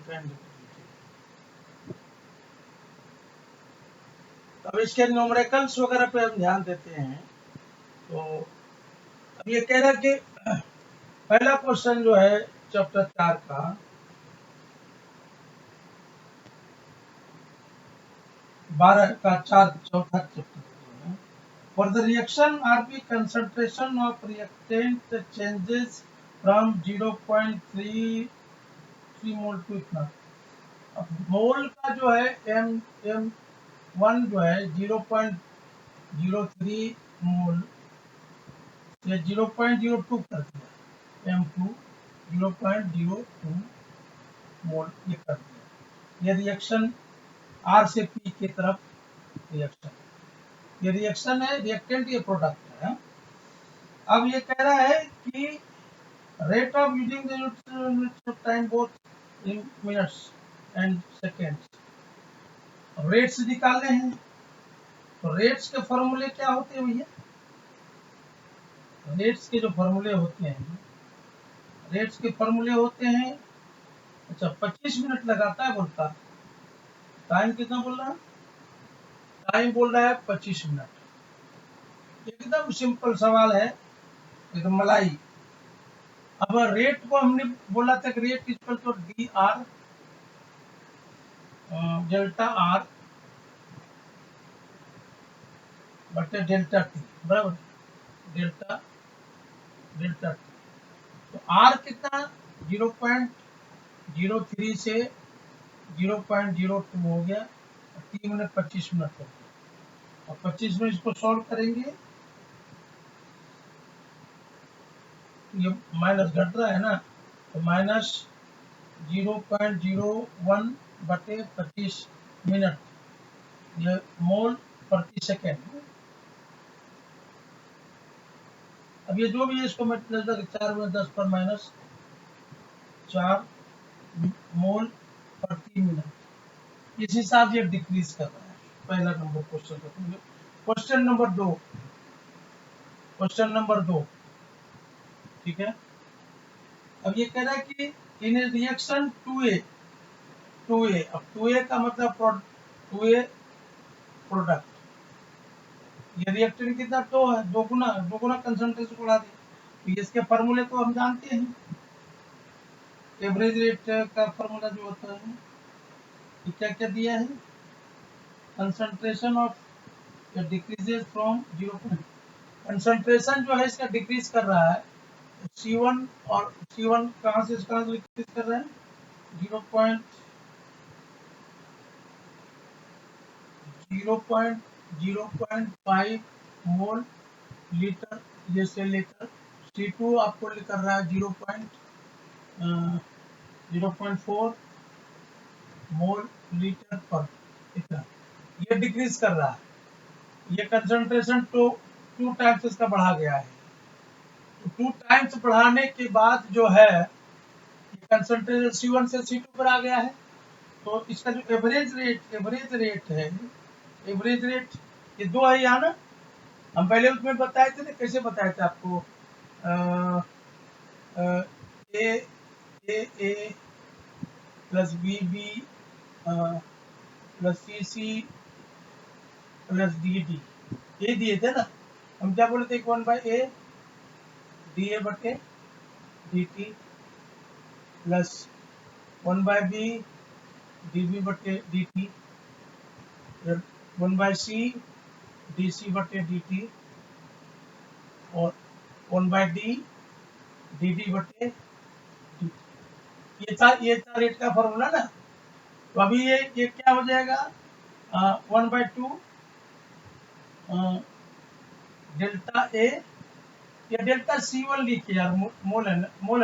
अब इसके न्यूमेरिकल्स वगैरह पे हम ध्यान देते हैं। तो अब ये कह रहा है कि पहला क्वेश्चन जो है चैप्टर 4 का, 12 का 4 चौथा chapter, for the reaction RB concentration of reactant changes from 0.33 mole to इतना। अब मोल का जो है एम एम वन जो है 0.03 मोल से 0.02 कर दिया, M2 0.02 मोल ये कर दिया। ये रिएक्शन R से P की तरफ रिएक्शन, ये रिएक्शन है, रिएक्टेंट ये प्रोडक्ट है। अब ये कह रहा है कि rate of using the units of time both in minutes and seconds, rates निकालने हैं। तो रेट्स के फॉर्मूले क्या होते हैं भैया, रेट्स के जो फॉर्मूले होते हैं, रेट्स के फॉर्मूले होते हैं, अच्छा 25 मिनट लगाता है बोलता, टाइम कितना बोल रहा है, टाइम बोल रहा है 25 मिनट। एकदम सिंपल सवाल है, एकदम मलाई। अब रेट को हमने बोला था कि rate equal to D R delta R बटे डेल्टा टी, बराबर, डेल्टा डेल्टा टी। तो आर कितना 0.03 से 0.02 हो गया, 3 मिनट 25 मिनट हो गया। और 25 मिनट इसको सॉल्व करेंगे तो ये माइनस घट रहा है ना, तो माइनस 0.01 बटे 25 मिनट ये मोल प्रति सेकेंड। अब ये जो भी है इसको मैं 4 में 10 पर माइनस 4 मोल प्रति मिनट, इस हिसाब से डिक्रीज कर रहा है। पहला नंबर क्वेश्चन का। क्वेश्चन नंबर दो, ठीक है। अब ये कह रहा है कि इन रिएक्शन 2A, अब 2A का मतलब 2A प्रोडक्ट, ये रिएक्टेंट कितना 2 है, दो गुना कंसंट्रेशन बढ़ा दिया। तो इसके फार्मूले तो हम जानते हैं, एवरेज रेट का फार्मूला जो होता है, ये क्या क्या दिया है, concentration of decreases from 0, concentration जो है इसका डिक्रीज कर रहा है। C1 और C1 कहाँ से डिक्रीज कर रहा है, 0.5 मोल लीटर ये से लेकर C2 आपको कर रहा है 0.4 मोल लीटर पर इतना, ये डिक्रीज कर रहा है। ये कंसंट्रेशन टू टाइम्स इसका बढ़ा गया है। तो 2 टाइम्स बढ़ाने के बाद जो है कंसंट्रेशन C1 से C2 पर आ गया है। तो इसका जो एवरेज रेट ये 2 है यहाँ ना, हम पहले उसमें बताए थे ना, कैसे बताए थे आपको, a plus B plus c plus d, ये दिए थे ना। हम क्या बोले थे, 1/A DA बटे dt प्लस 1/B dB बटे dt, 1/C dC बटे dt और 1/D dd बटे dt। ये था रेट का फॉर्मूला ना। तो अभी ये क्या हो जाएगा, 1/2 डेल्टा ए, या डेल्टा C1 लिखिए यार, मोल है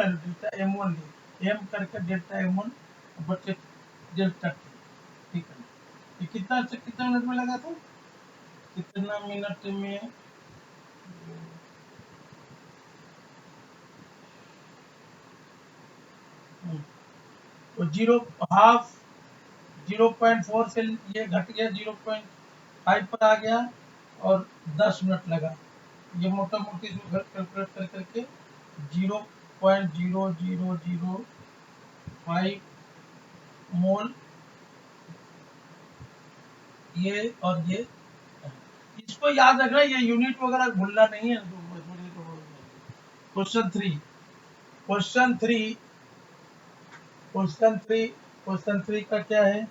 डेल्टा M1 लिखिए, M करके डेल्टा M1 बटे डेल्टा T, ठीक है। ये कितना मिनट में लगा था, कितना मिनट में, तो 0.4 से ये घट गया 0.5 पर आ गया और 10 मिनट लगा। ये मोटा मोटी कैलकुलेट कर करके 0.0005 मोल ये और ये, इसको याद रखना, ये यूनिट वगैरह भूलना नहीं है। क्वेश्चन थ्री क्वेश्चन थ्री का क्या है,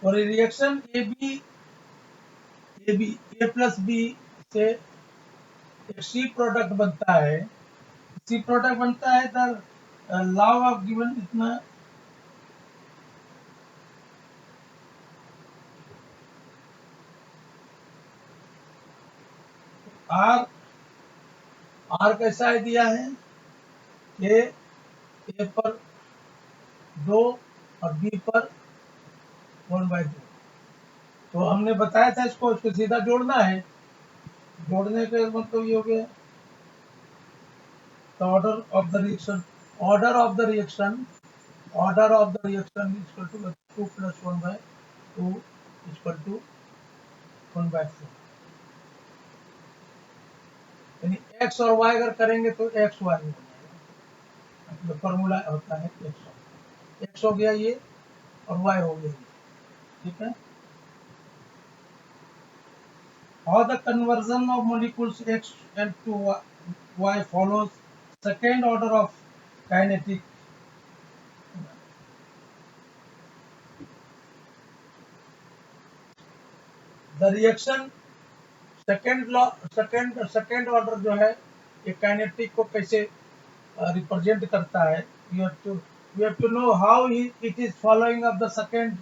और रिएक्शन ए प्लस बी से एक सी प्रोडक्ट बनता है, द लॉ ऑफ गिवन इतना, आर कैसा है दिया है, ए पर 2 और बी पर 1/2। तो हमने बताया था इसको सीधा जोड़ना है, जोड़ने का मतलब ये हो गया, the order of the reaction is equal to 2 plus 1/2 is equal to 1/4, यानी x और y अगर करेंगे तो x y हो जाएगा। जो फॉर्मूला होता है x हो गया ये और y हो गया ये, ठीक है। How the conversion of molecules X and to Y follows second order of kinetic. The reaction second order जो है ये काइनेटिक को कैसे रिप्रेजेंट करता है, you have to know how it is following of the second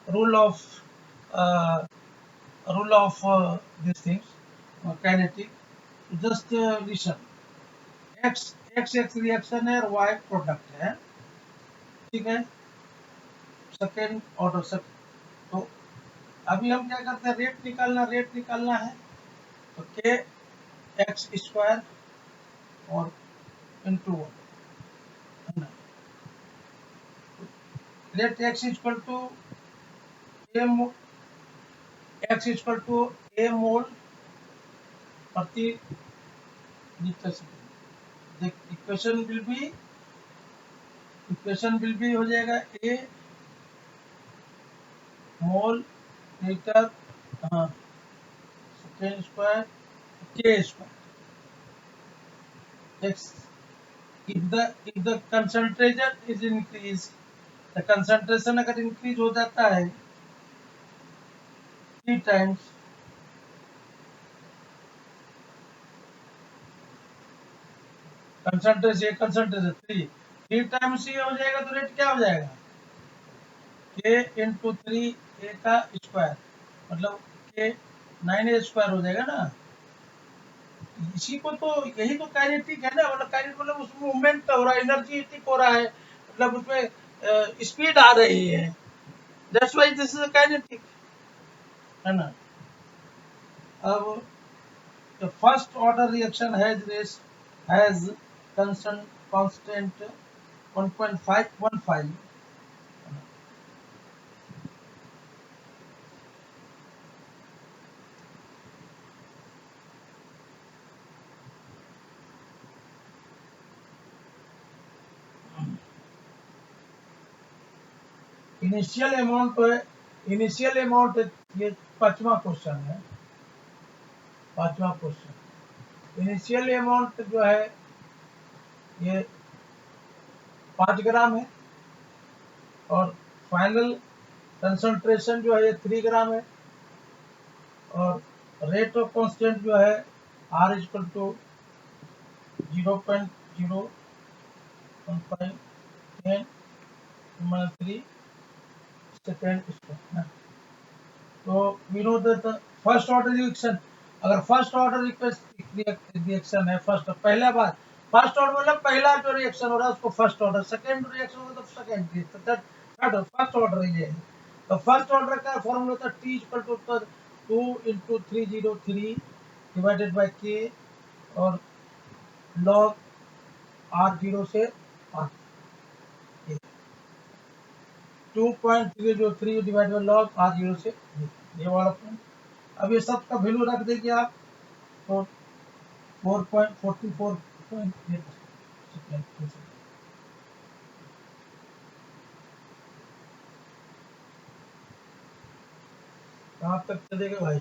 rule of rule of these things, kinetic. Just listen. X reaction है और Y प्रोडक्ट है, ठीक है, सेकेंड ऑर्डर से। तो अभी हम क्या करते हैं, रेट निकालना है। तो के एक्स स्क्वायर और into one, rate x equal to a mole प्रति litre second. Equation will be हो जाएगा a mole litre second square k square x. if the concentration is increased, the concentration अगर इंक्रीज हो जाता है 3 times, कंसंट्रेशन 3 टाइम्स ये हो जाएगा, तो रेट क्या हो जाएगा, के इंटू 3 ए का स्क्वायर, मतलब के 9 ए स्क्वायर हो जाएगा ना। इसी को तो, यही तो काइनेटिक है ना, मतलब काइनेटिक मतलब उसमें मूवमेंट हो रहा है, एनर्जेटिक हो रहा है, मतलब उसमें स्पीड आ रही है, that's why this is kinetic, है ना। अब the first order reaction has constant 1.515। Initial amount ये पांचवा क्वेश्चन। इनिशियल अमाउंट जो है ये 5 ग्राम है, और फाइनल कंसंट्रेशन जो है ये 3 ग्राम है, और रेट ऑफ कांस्टेंट जो है R equal to 0.0110 3 second square. तो we know that first order reaction, अगर फर्स्ट ऑर्डर रिएक्शन है, पहला बार फर्स्ट ऑर्डर मतलब पहला जो रिएक्शन हो रहा है उसको फर्स्ट ऑर्डर, सेकेंड रिएक्शन होगा तो सेकेंड, थर्ड फर्स्ट ऑर्डर ये है। तो फर्स्ट ऑर्डर का फॉर्मूला था T equal to 2 × 303 divided by K, और लॉग R0 से R, 2.303 divide by log R0 से ये वाला पॉइंट। अब ये सब का वैल्यू रख देंगे आप, तो 4.44 सेकेंड। कहाँ तक चलेगा भाई।